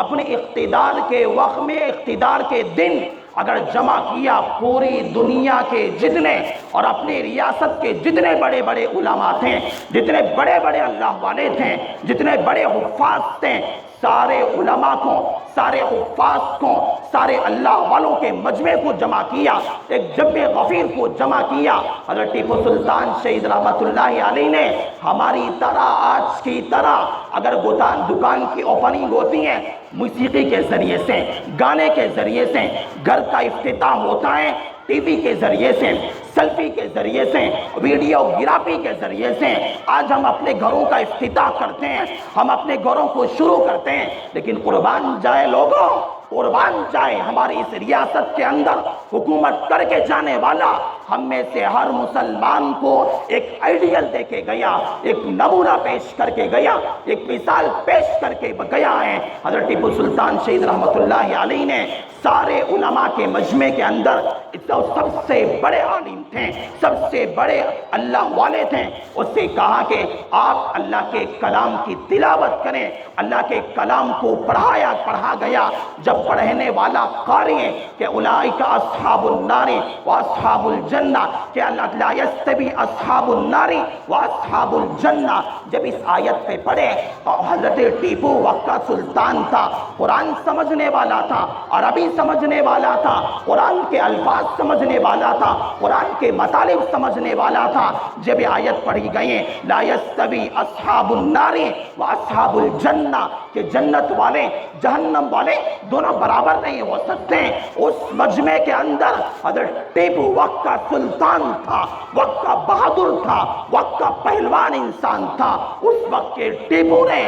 اپنے اقتدار کے وقت میں، اقتدار کے دن اگر جمع کیا پوری دنیا کے جتنے اور اپنے ریاست کے جتنے بڑے بڑے علماء تھے، جتنے بڑے بڑے اللہ والے تھے، جتنے بڑے حفاظ تھے، سارے علماء کو، سارے حفاظ کو، سارے اللہ والوں کے مجمع کو جمع کیا، ایک جمع غفیر کو جمع کیا۔ حضرت ٹیپو سلطان شہید رحمت اللہ علیہ نے ہماری طرح، آج کی طرح اگر دکان کی اوپننگ ہوتی ہے موسیقی کے ذریعے سے، گانے کے ذریعے سے، گھر کا افتتاح ہوتا ہے ٹی وی کے ذریعے سے، سیلفی کے ذریعے سے، ویڈیو گرافی کے ذریعے سے، آج ہم اپنے گھروں کا افتتاح کرتے ہیں، ہم اپنے گھروں کو شروع کرتے ہیں، لیکن قربان جائے لوگوں، قربان جائے ہماری اس ریاست کے اندر حکومت کر کے جانے والا ہم میں سے ہر مسلمان کو ایک آئیڈیل دے کے گیا، ایک نمونہ پیش کر کے گیا، ایک مثال پیش کر کے گیا ہے۔ حضرت ٹیپو سلطان شہید رحمت اللہ علیہ نے سارے علماء کے مجمع کے اندر سب سے بڑے عالم تھے، سب سے بڑے اللہ والے تھے، اس سے کہا کہ آپ اللہ کے کلام کی تلاوت کریں۔ اللہ کے کلام کو پڑھا گیا، جب پڑھنے والا قاری ہے کہ اولئک اصحاب النار واصحاب الجنہ، کہ لا یستوی اصحاب النار واصحاب الجنہ، جب اس آیت پہ پڑھے تو حضرت ٹیپو وقت کا سلطان تھا، قرآن سمجھنے والا تھا، عربی سمجھنے والا تھا، قرآن کے الفاظ سمجھنے والا تھا، قرآن کے مطالب سمجھنے والا تھا۔ جب یہ آیت پڑھی گئی لا یستوی اصحاب النار واصحاب الجنہ، کہ جنت والے جہنم والے دونوں برابر نہیں ہو سکتے، اس مجمع کے اندر حضرت ٹیپو وقت کا سلطان تھا، وقت کا بہادر تھا، وقت کا پہلوان انسان تھا۔ اس وقت کے ٹیپو نے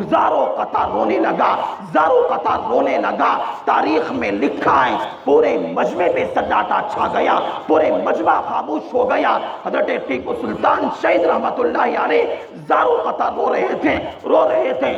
زاروں قطار رونے لگا، زاروں قطار رونے لگا۔ تاریخ میں لکھا ہے پورے مجمع پہ سناٹا چھا گیا، پورے مجمع خاموش ہو گیا۔ حضرت ٹیپو سلطان شہید رحمت اللہ علیہ زاروں قطار رو رہے تھے۔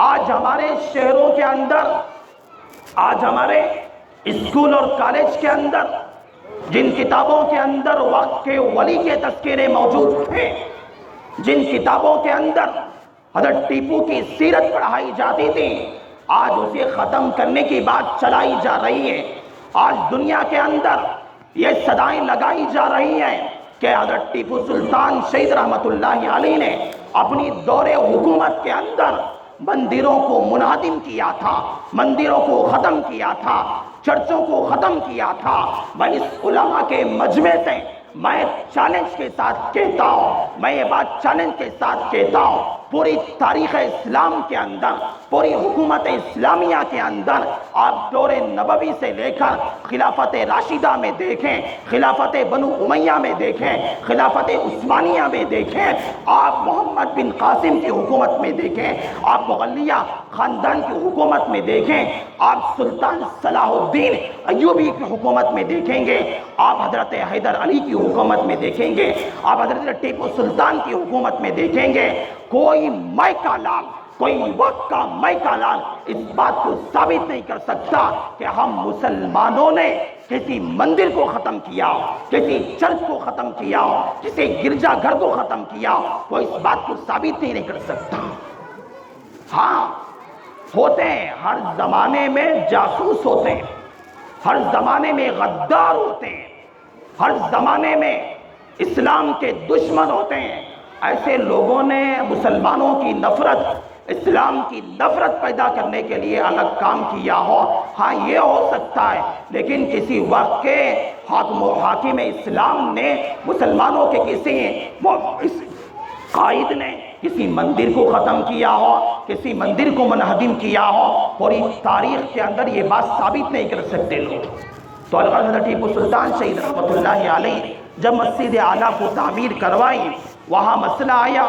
آج ہمارے شہروں کے اندر، آج ہمارے اسکول اور کالج کے اندر جن کتابوں کے اندر وقت کے ولی کے تذکرے موجود تھے، جن کتابوں کے اندر حضرت ٹیپو کی سیرت پڑھائی جاتی تھی، آج اسے ختم کرنے کی بات چلائی جا رہی ہے۔ آج دنیا کے اندر یہ صدائیں لگائی جا رہی ہیں کہ حضرت ٹیپو سلطان شہید رحمت اللہ علیہ نے اپنی دور حکومت کے اندر مندروں کو منہدم کیا تھا، مندروں کو ختم کیا تھا، چرچوں کو ختم کیا تھا۔ میں اس علماء کے مجمع سے میں چیلنج کے ساتھ کہتا ہوں، میں یہ بات چیلنج کے ساتھ کہتا ہوں، پوری تاریخ اسلام کے اندر، پوری حکومت اسلامیہ کے اندر آپ دور نبوی سے لے کر خلافت راشدہ میں دیکھیں، خلافت بنو امیہ میں دیکھیں، خلافت عثمانیہ میں دیکھیں، آپ محمد بن قاسم کی حکومت میں دیکھیں، آپ مغلیہ خاندان کی حکومت میں دیکھیں، آپ سلطان صلاح الدین ایوبی کی حکومت میں دیکھیں گے، آپ حضرت حیدر علی کی حکومت میں دیکھیں گے، آپ حضرت ٹیپو سلطان کی حکومت میں دیکھیں گے، کوئی مائکا لال، کوئی وقت کا مائکا لال اس بات کو ثابت نہیں کر سکتا کہ ہم مسلمانوں نے کسی مندر کو ختم کیا ہو، کسی چرچ کو ختم کیا ہو، کسی گرجا گھر کو ختم کیا ہو، وہ اس بات کو ثابت نہیں کر سکتا۔ ہاں ہوتے ہیں، ہر زمانے میں جاسوس ہوتے ہیں، ہر زمانے میں غدار ہوتے ہیں، ہر زمانے میں اسلام کے دشمن ہوتے ہیں۔ ایسے لوگوں نے مسلمانوں کی نفرت، اسلام کی نفرت پیدا کرنے کے لیے الگ کام کیا ہو، ہاں یہ ہو سکتا ہے، لیکن کسی وقت کے حاکم اسلام نے مسلمانوں کے کسی قائد نے کسی مندر کو ختم کیا ہو، کسی مندر کو منہدم کیا ہو، پوری تاریخ کے اندر یہ بات ثابت نہیں کر سکتے لوگ۔ تو حضرت ٹیپو سلطان شہید رحمت اللہ علیہ جب مسجد اعلیٰ کو تعمیر کروائی، وہاں مسئلہ آیا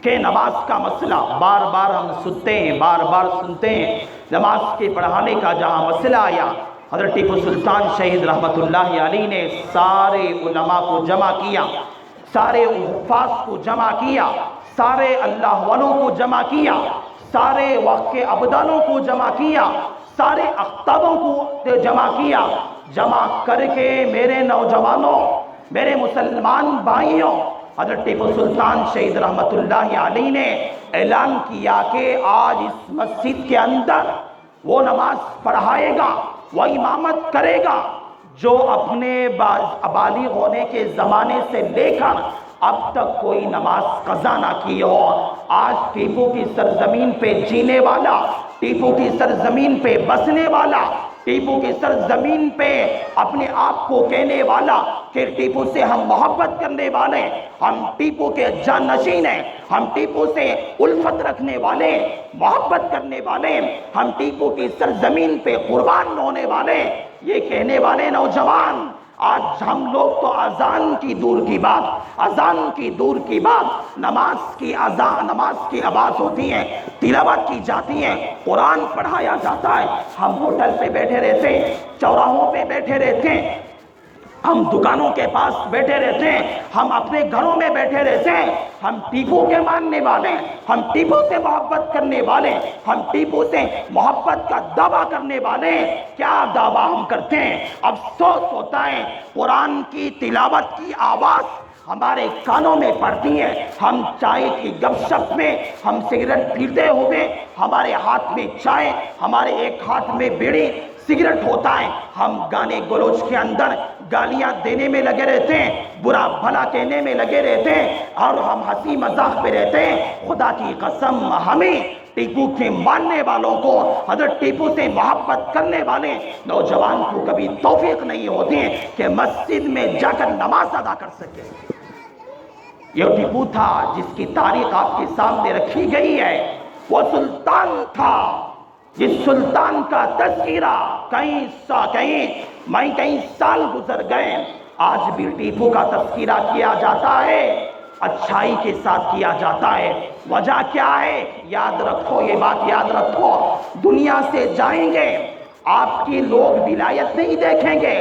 کہ نماز کا مسئلہ بار بار ہم سنتے ہیں، بار بار سنتے ہیں، نماز کے پڑھانے کا جہاں مسئلہ آیا، حضرت ٹیپو سلطان شہید رحمت اللہ علیہ نے سارے علماء کو جمع کیا، سارے حفاظ کو جمع کیا، سارے اللہ والوں کو جمع کیا، سارے وقت کے ابدالوں کو جمع کیا، سارے اقطابوں کو جمع کیا، جمع کر کے میرے نوجوانوں، میرے مسلمان بھائیوں، حضرت ٹیپو سلطان شہید رحمت اللہ علیہ نے اعلان کیا کہ آج اس مسجد کے اندر وہ نماز پڑھائے گا، وہ امامت کرے گا جو اپنے بالغ ہونے کے زمانے سے لے کر اب تک کوئی نماز قضا نہ کی ہو۔ آج ٹیپو کی سرزمین پہ جینے والا، ٹیپو کی سرزمین پہ بسنے والا، ٹیپو کی سرزمین پہ اپنے آپ کو کہنے والا کہ ٹیپو سے ہم محبت کرنے والے، ہم ٹیپو کے جانشین ہیں، ہم ٹیپو سے الفت رکھنے والے، محبت کرنے والے، ہم ٹیپو کی سرزمین پہ قربان ہونے والے، یہ کہنے والے نوجوان آج ہم لوگ تو اذان کی دور کی بات، اذان کی دور کی بات، نماز کی اذان، نماز کی آواز ہوتی ہے، تلاوت کی جاتی ہے، قرآن پڑھایا جاتا ہے، ہم ہوٹل پہ بیٹھے رہتے ہیں، چوراہوں پہ بیٹھے رہتے ہیں، ہم دکانوں کے پاس بیٹھے رہتے ہیں، ہم اپنے گھروں میں بیٹھے رہتے ہیں، ہم ٹیپو کے ماننے والے، ہم ٹیپو سے محبت کرنے والے، ہم ٹیپو سے محبت کا دعویٰ کرنے والے، کیا دعویٰ ہم کرتے ہیں؟ افسوس ہوتا ہے قرآن کی تلاوت کی آواز ہمارے کانوں میں پڑتی ہے، ہم چائے کی گپ شپ میں، ہم سگریٹ پیتے ہوئے، ہمارے ہاتھ میں چائے، ہمارے ایک ہاتھ میں بیڑی سگریٹ ہوتا ہے، ہم گانے گلوچ کے اندر گالیاں دینے میں لگے رہتے ہیں، برا بھلا کہنے میں لگے رہتے ہیں، اور ہم ہنسی مذاق پہ رہتے ہیں۔ خدا کی قسم ہمیں ٹیپو کے ماننے والوں کو، حضرت ٹیپو سے محبت کرنے والے نوجوان کو کبھی توفیق نہیں ہوتی ہے کہ مسجد میں جا کر نماز ادا کر سکے۔ یہ ٹیپو تھا جس کی تاریخ آپ کے سامنے رکھی گئی ہے، وہ سلطان تھا جس سلطان کا تذکرہ کئی سال گزر گئے، آج بھی ٹیپو کا تذکرہ کیا جاتا ہے، اچھائی کے ساتھ کیا جاتا ہے۔ وجہ کیا ہے؟ یاد رکھو، یہ بات یاد رکھو، دنیا سے جائیں گے، آپ کی لوگ ولایت نہیں دیکھیں گے،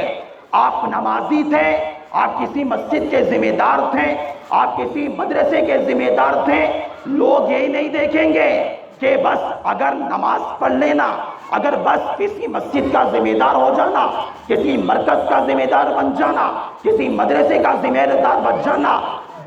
آپ نمازی تھے، آپ کسی مسجد کے ذمہ دار تھے، آپ کسی مدرسے کے ذمہ دار تھے، لوگ یہی نہیں دیکھیں گے کہ بس اگر نماز پڑھ لینا، اگر بس کسی مسجد کا ذمہ دار ہو جانا، کسی مرکز کا ذمہ دار بن جانا، کسی مدرسے کا ذمہ دار بن جانا،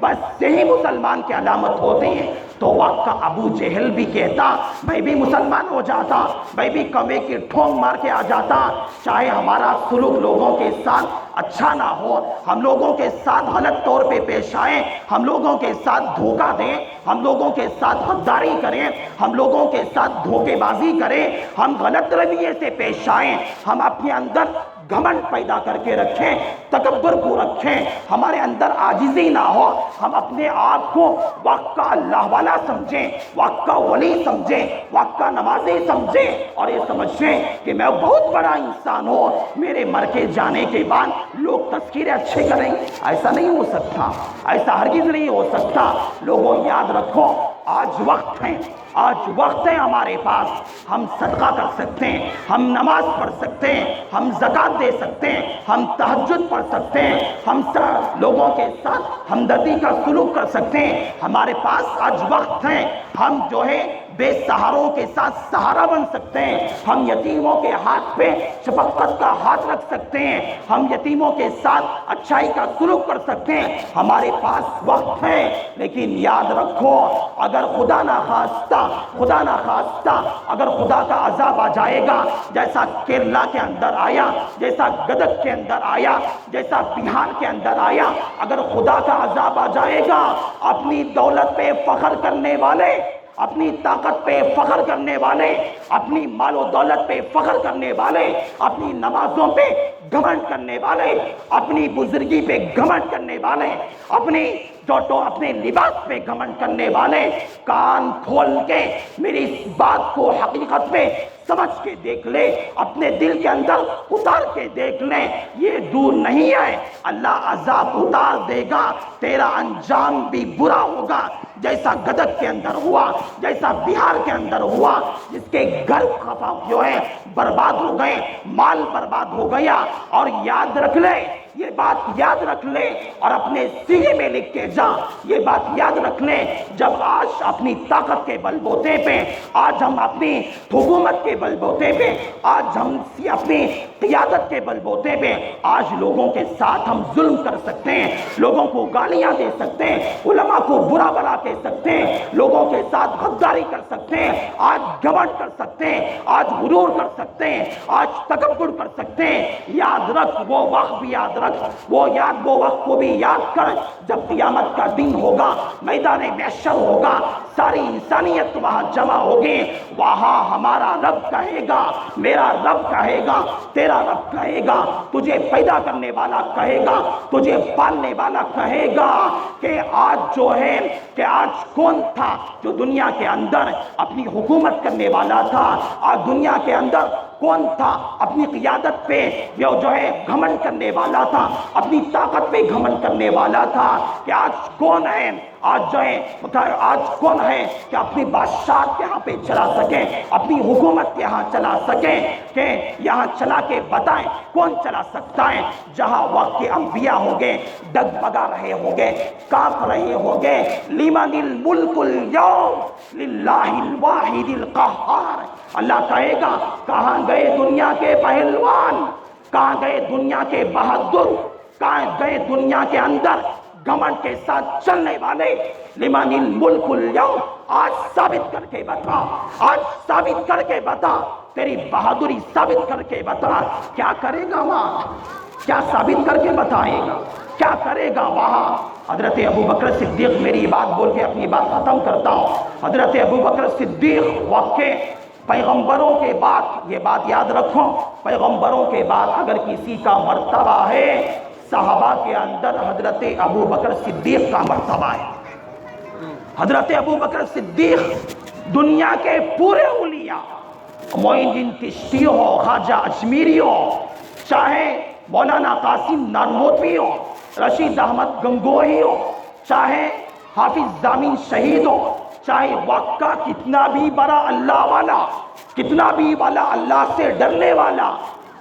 بس یہی مسلمان کی علامت ہوتی ہے، تو وقت کا ابو جہل بھی کہتا میں بھی مسلمان ہو جاتا، میں بھی کوے کی ٹھونگ مار کے آ جاتا، چاہے ہمارا سلوک لوگوں کے ساتھ اچھا نہ ہو، ہم لوگوں کے ساتھ غلط طور پہ پیش آئیں، ہم لوگوں کے ساتھ دھوکہ دیں، ہم لوگوں کے ساتھ غداری کریں، ہم لوگوں کے ساتھ دھوکے بازی کریں، ہم غلط رویے سے پیش آئیں، ہم اپنے اندر گھمنڈ پیدا کر کے رکھیں، تکبر کو رکھیں، ہمارے اندر عاجزی نہ ہو، ہم اپنے آپ کو وقت کا اللہ والا سمجھیں، وقت کا ولی سمجھیں، وقت کا نمازی سمجھیں، اور یہ سمجھیں کہ میں بہت بڑا انسان ہوں، میرے مر کے جانے کے بعد لوگ تذکرے اچھے کریں گے۔ ایسا نہیں ہو سکتا، ایسا ہرگز نہیں ہو سکتا۔ لوگوں یاد رکھو، آج وقت ہے، آج وقت ہے ہمارے پاس، ہم صدقہ کر سکتے ہیں، ہم نماز پڑھ سکتے ہیں، ہم زکوٰۃ دے سکتے ہیں، ہم تہجد پڑھ سکتے ہیں، ہم لوگوں کے ساتھ ہمدردی کا سلوک کر سکتے ہیں، ہمارے پاس آج وقت ہے، ہم جو ہے بے سہاروں کے ساتھ سہارا بن سکتے ہیں، ہم یتیموں کے ہاتھ پہ شفقت کا ہاتھ رکھ سکتے ہیں، ہم یتیموں کے ساتھ اچھائی کا سلوک کر سکتے ہیں، ہمارے پاس وقت ہے۔ لیکن یاد رکھو، اگر خدا نہ خواستہ اگر خدا کا عذاب آ جائے گا، جیسا کیرلا کے اندر آیا، جیسا گدک کے اندر آیا، جیسا بہار کے اندر آیا، اگر خدا کا عذاب آ جائے گا، اپنی دولت پہ فخر کرنے والے، اپنی طاقت پہ فخر کرنے والے، اپنی مال و دولت پہ فخر کرنے والے، اپنی نمازوں پہ گھمنڈ کرنے والے، اپنی بزرگی پہ گھمنڈ کرنے والے، اپنے لباس پہ گھمنڈ کرنے والے، کان کھول کے میری اس بات کو حقیقت پہ سمجھ کے دیکھ لے، اپنے دل کے اندر اتار کے دیکھ لیں، یہ دور نہیں ہے، اللہ عذاب اتار دے گا، تیرا انجام بھی برا ہوگا، جیسا گدک کے اندر ہوا، جیسا بہار کے اندر ہوا، جس کے گھر خفا جو ہے برباد ہو گئے، مال برباد ہو گیا۔ اور یاد رکھ لے، یہ بات یاد رکھ لے اور اپنے سینے میں لکھ کے جا، یہ بات یاد رکھ لے، جب آج اپنی طاقت کے بل بوتے پہ، آج ہم اپنی حکومت کے بل بوتے پہ، آج ہم اپنی قیادت کے بل بوتے پہ، آج لوگوں کے ساتھ ہم ظلم کر سکتے ہیں، لوگوں کو گالیاں دے سکتے ہیں، علماء کو برا بلا کہہ سکتے ہیں، لوگوں کے ساتھ غداری کر سکتے ہیں، آج گھمنڈ کر سکتے ہیں، آج غرور کر سکتے ہیں، آج تکبر کر سکتے ہیں۔ یاد رکھ، وہ وقت بھی یاد رکھ، وہ وقت کو بھی یاد کر، جب قیامت کا دن ہوگا، میدان محشر ہوگا، ساری انسانیت وہاں جمع ہوگی، وہاں ہمارا رب کہے گا، میرا رب کہے گا، تیرا رب کہے گا، تجھے پیدا کرنے والا کہے گا، تجھے پالنے والا کہے گا کہ آج جو ہے، کہ آج کون تھا جو دنیا کے اندر اپنی حکومت کرنے والا تھا، آج دنیا کے اندر کون تھا اپنی قیادت پہ جو ہے گھمنڈ کرنے والا تھا، اپنی طاقت پہ گھمنڈ کرنے والا تھا، کہ آج کون ہے، آج جو ہے آج کون ہے کہ اپنی بادشاہت یہاں پہ چلا سکیں، اپنی حکومت یہاں چلا سکیں، کہ یہاں چلا کے بتائیں کون چلا سکتا ہے، جہاں وقت کے انبیاء ہوں گے، ڈگمگا رہے ہوں گے، کانپ رہے ہوں گے، لمن الملک اليوم للہ الواحد القہار۔ اللہ کہے گا، کہاں گئے دنیا کے پہلوان، کہاں گئے دنیا کے بہادر، کہاں گئے دنیا کے اندر گھمنڈ کے ساتھ چلنے والے، لمن الملک اليوم، آج ثابت کر کے بتا، آج ثابت کر کے بتا، تیری بہادری ثابت کر کے بتا، کیا کرے گا وہاں، کیا ثابت کر کے بتائے گا، کیا کرے گا وہاں۔ حضرت ابو بکر صدیق، میری بات بول کے اپنی بات ختم کرتا ہوں، حضرت ابو بکر صدیق واقع پیغمبروں کے بعد، یہ بات یاد رکھو، پیغمبروں کے بعد اگر کسی کا مرتبہ ہے، صحابہ کے اندر حضرت ابو بکر صدیق کا مرتبہ ہے۔ حضرت ابو بکر صدیق دنیا کے پورے اولیاء، معین الدین چشتی ہو، خواجہ اجمیری ہو، چاہے مولانا قاسم نانوتوی ہو، رشید احمد گنگوہی ہو، چاہے حافظ ضامن شہید ہو، چاہے وقت کا کتنا بھی بڑا اللہ والا، کتنا بھی والا اللہ سے ڈرنے والا،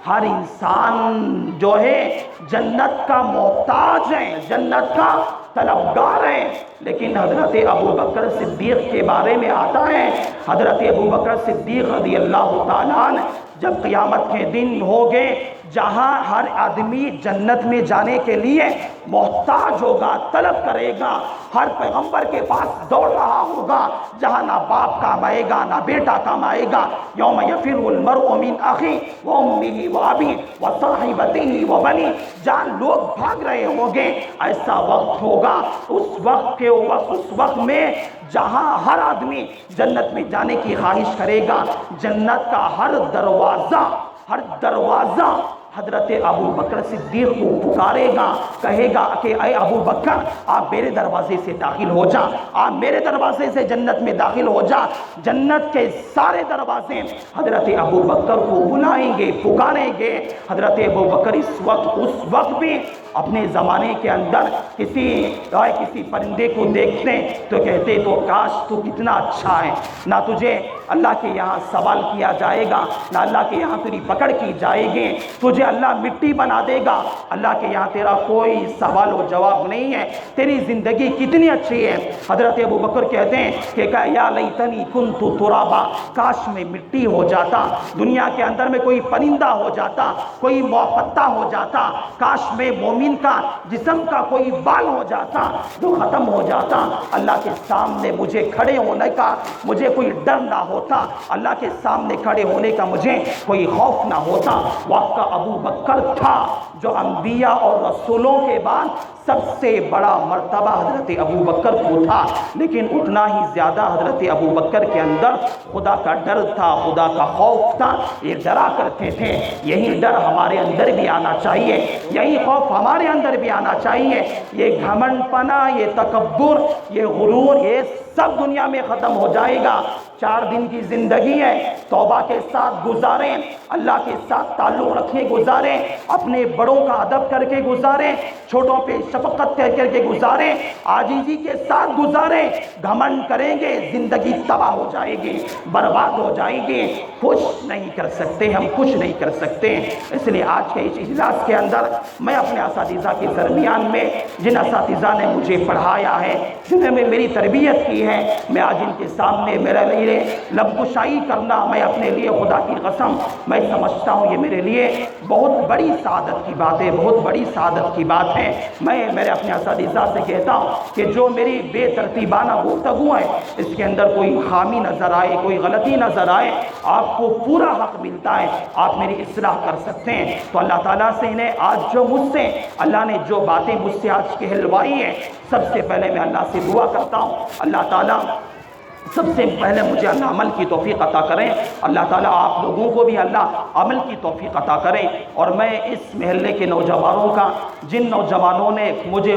ہر انسان جو ہے جنت کا محتاج ہے، جنت کا طلبگار ہیں، لیکن حضرت ابو بکر صدیق کے بارے میں آتا ہے، حضرت ابو بکر صدیق رضی اللہ تعالیٰ عنہ جب قیامت کے دن ہوگے، جہاں ہر آدمی جنت میں جانے کے لیے محتاج ہوگا، طلب کرے گا، ہر پیغمبر کے پاس دوڑ رہا ہوگا، جہاں نہ باپ کام آئے گا نہ بیٹا کام آئے گا، یوم یفر المرء من اخی و امہ و ابی و صاحبتہ و بنی، جہاں لوگ بھاگ رہے ہوں گے، ایسا وقت ہوگا، اس وقت میں جہاں ہر آدمی جنت میں جانے کی خواہش کرے گا، جنت کا ہر دروازہ حضرت ابو بکر صدیق کو پکارے گا، کہے گا کہ اے ابو بکر آپ میرے دروازے سے داخل ہو جا، آپ میرے دروازے سے جنت میں داخل ہو جا۔ جنت کے سارے دروازے حضرت ابو بکر کو بلائیں گے، پکاریں گے۔ حضرت ابو بکر اس وقت بھی اپنے زمانے کے اندر کسی پرندے کو دیکھتے تو کہتے تو کاش تو کتنا اچھا ہے، نہ تجھے اللہ کے یہاں سوال کیا جائے گا، نہ اللہ کے یہاں تیری پکڑ کی جائے گی، تجھے اللہ مٹی بنا دے گا، اللہ کے یہاں تیرا کوئی سوال و جواب نہیں ہے، تیری زندگی کتنی اچھی ہے۔ حضرت ابو بکر کہتے ہیں کہ یا لیتنی کنت ترابا، کاش میں مٹی ہو جاتا، دنیا کے اندر میں کوئی پرندہ ہو جاتا، کوئی پتا ہو جاتا، کاش میں مومن کا جسم کا کوئی بال ہو جاتا جو ختم ہو جاتا، اللہ کے سامنے مجھے کھڑے ہونے کا مجھے کوئی ڈر نہ ہوتا، اللہ کے سامنے کھڑے ہونے کا مجھے کوئی خوف نہ ہوتا۔ واقعہ ابو بکر تھا جو انبیاء اور رسولوں کے بعد سب سے بڑا مرتبہ حضرت ابو بکر کو تھا، لیکن اتنا ہی زیادہ حضرت ابو بکر کے اندر خدا کا ڈر تھا، خدا کا خوف تھا، یہ ڈرا کرتے تھے۔ یہی ڈر ہمارے اندر بھی آنا چاہیے، یہی خوف ہمارے اندر بھی آنا چاہیے۔ یہ گھمنڈ پنا، یہ تکبر، یہ غرور، یہ سب دنیا میں ختم ہو جائے گا۔ 4 دن کی زندگی ہے، توبہ کے ساتھ گزاریں، اللہ کے ساتھ تعلق رکھے گزاریں، اپنے بڑوں کا ادب کر کے گزاریں، چھوٹوں پہ شفقت کر کے گزاریں، عاجزی کے ساتھ گزاریں۔ گھمنڈ کریں گے زندگی تباہ ہو جائے گی، برباد ہو جائے گی، کچھ نہیں کر سکتے، ہم کچھ نہیں کر سکتے۔ اس لیے آج کے اس اجلاس کے اندر میں اپنے اساتذہ کے درمیان میں جن اساتذہ نے مجھے پڑھایا ہے، جنہوں نے میری تربیت کی ہے، میں آج ان کے سامنے میرے لیے لب کشائی کرنا، میں اپنے لیے خدا کی قسم میں سمجھتا ہوں یہ میرے لیے بہت بڑی سعادت کی بات ہے، بہت بڑی سعادت کی بات ہے۔ میں میرے اپنے اساتذہ سے کہتا ہوں کہ جو میری بے ترتیبانہ گفتگو ہے، اس کے اندر کوئی خامی نظر آئے، کوئی غلطی نظر آئے، آپ کو پورا حق ملتا ہے، آپ میری اصلاح کر سکتے ہیں۔ تو اللہ تعالیٰ سے انہیں آج جو مجھ سے اللہ نے جو باتیں مجھ سے آج کہلوائی ہیں، سب سے پہلے میں اللہ سے دعا کرتا ہوں اللہ تعالیٰ سب سے پہلے مجھے اللہ عمل کی توفیق عطا کریں، اللہ تعالیٰ آپ لوگوں کو بھی اللہ عمل کی توفیق عطا کریں۔ اور میں اس محلے کے نوجوانوں کا، جن نوجوانوں نے مجھے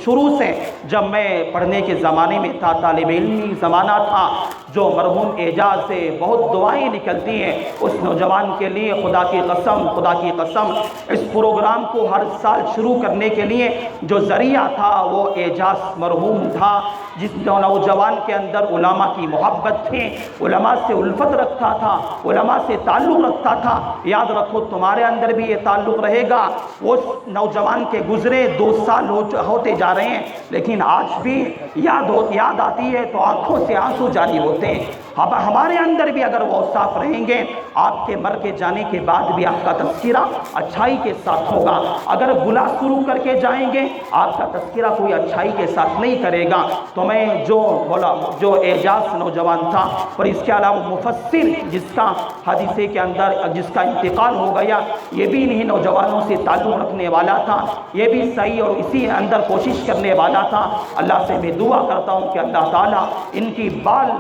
شروع سے جب میں پڑھنے کے زمانے میں تھا، طالب علمی زمانہ تھا، جو مرحوم اعجاز سے بہت دعائیں نکلتی ہیں، اس نوجوان کے لیے خدا کی قسم اس پروگرام کو ہر سال شروع کرنے کے لیے جو ذریعہ تھا وہ اعجاز مرحوم تھا، جس نوجوان کے اندر علماء کی محبت تھی، علماء سے الفت رکھتا تھا، علماء سے تعلق رکھتا تھا۔ یاد رکھو تمہارے اندر بھی یہ تعلق رہے گا۔ اس نوجوان کے گزرے 2 سال ہوتے جا رہے ہیں، لیکن آج بھی یاد آتی ہے تو آنکھوں سے آنسو جاری ہوتے ہیں۔ اب ہمارے اندر بھی اگر وہ صاف رہیں گے، آپ کے مر کے جانے کے بعد بھی آپ کا تذکرہ اچھائی کے ساتھ ہوگا۔ اگر بلا شروع کر کے جائیں گے، آپ کا تذکرہ کوئی اچھائی کے ساتھ نہیں کرے گا۔ تو میں جو اعجاز نوجوان تھا، اور اس کے علاوہ مفسر جس کا حادثے کے اندر جس کا انتقال ہو گیا، یہ بھی انہی نوجوانوں سے تعلق رکھنے والا تھا، یہ بھی صحیح اور اسی اندر کوشش کرنے والا تھا۔ اللہ سے میں دعا کرتا ہوں کہ اللہ تعالیٰ ان کی بال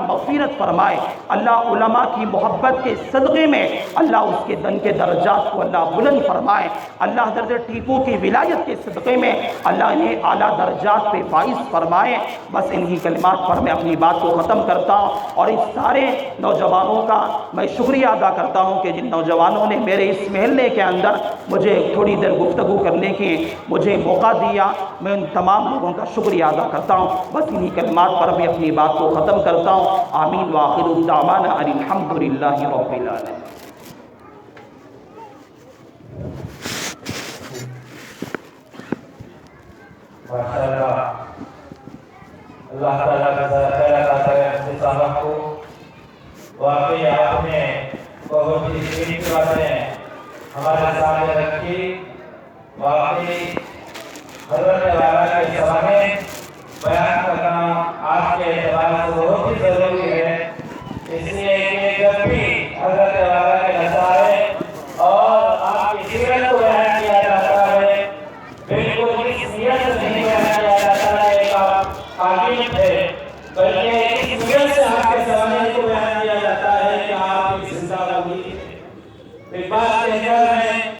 مغفرت فرمائے، اللہ علماء کی محبت کے صدقے میں اللہ اس کے دن کے درجات کو اللہ بلند فرمائے، اللہ حضرت ٹیپو کی ولایت کے صدقے میں اللہ انہیں اعلیٰ درجات پہ فائز فرمائے۔ بس انہی کلمات پر میں اپنی بات کو ختم کرتا ہوں، اور اس سارے نوجوانوں کا میں شکریہ ادا کرتا ہوں کہ جن نوجوانوں نے میرے اس محلے کے اندر مجھے تھوڑی دیر گفتگو کرنے کی مجھے موقع دیا، میں ان تمام لوگوں کا شکریہ ادا کرتا ہوں۔ بس انہی کلمات پر بھی اپنی بات کو ختم کرتا ہوں۔ آمین وآخر دعوانا ان الحمد للہ رب العالمین۔ ماشاءاللہ اللہ تعالیٰ کا خیر عطا کرے حفظ صاحب کو۔ واقعی آپ نے بہت ہی قیمتی باتیں ہمارے سامنے رکھی۔ واقعی حضرت والا کے زمانے بیان کرنا آج کے اعتبار سے بہت ہی ضروری ہے، اس لیے کہ جب بھی حضرت والا کے نظارے اور آپ کی سیرت کو بیان کیا جاتا ہے، بالکل اس نیت سے نہیں بیان کیا جاتا ہے کہ آپ حاکم تھے، بلکہ اس نیت سے آپ کے زمانے کو بیان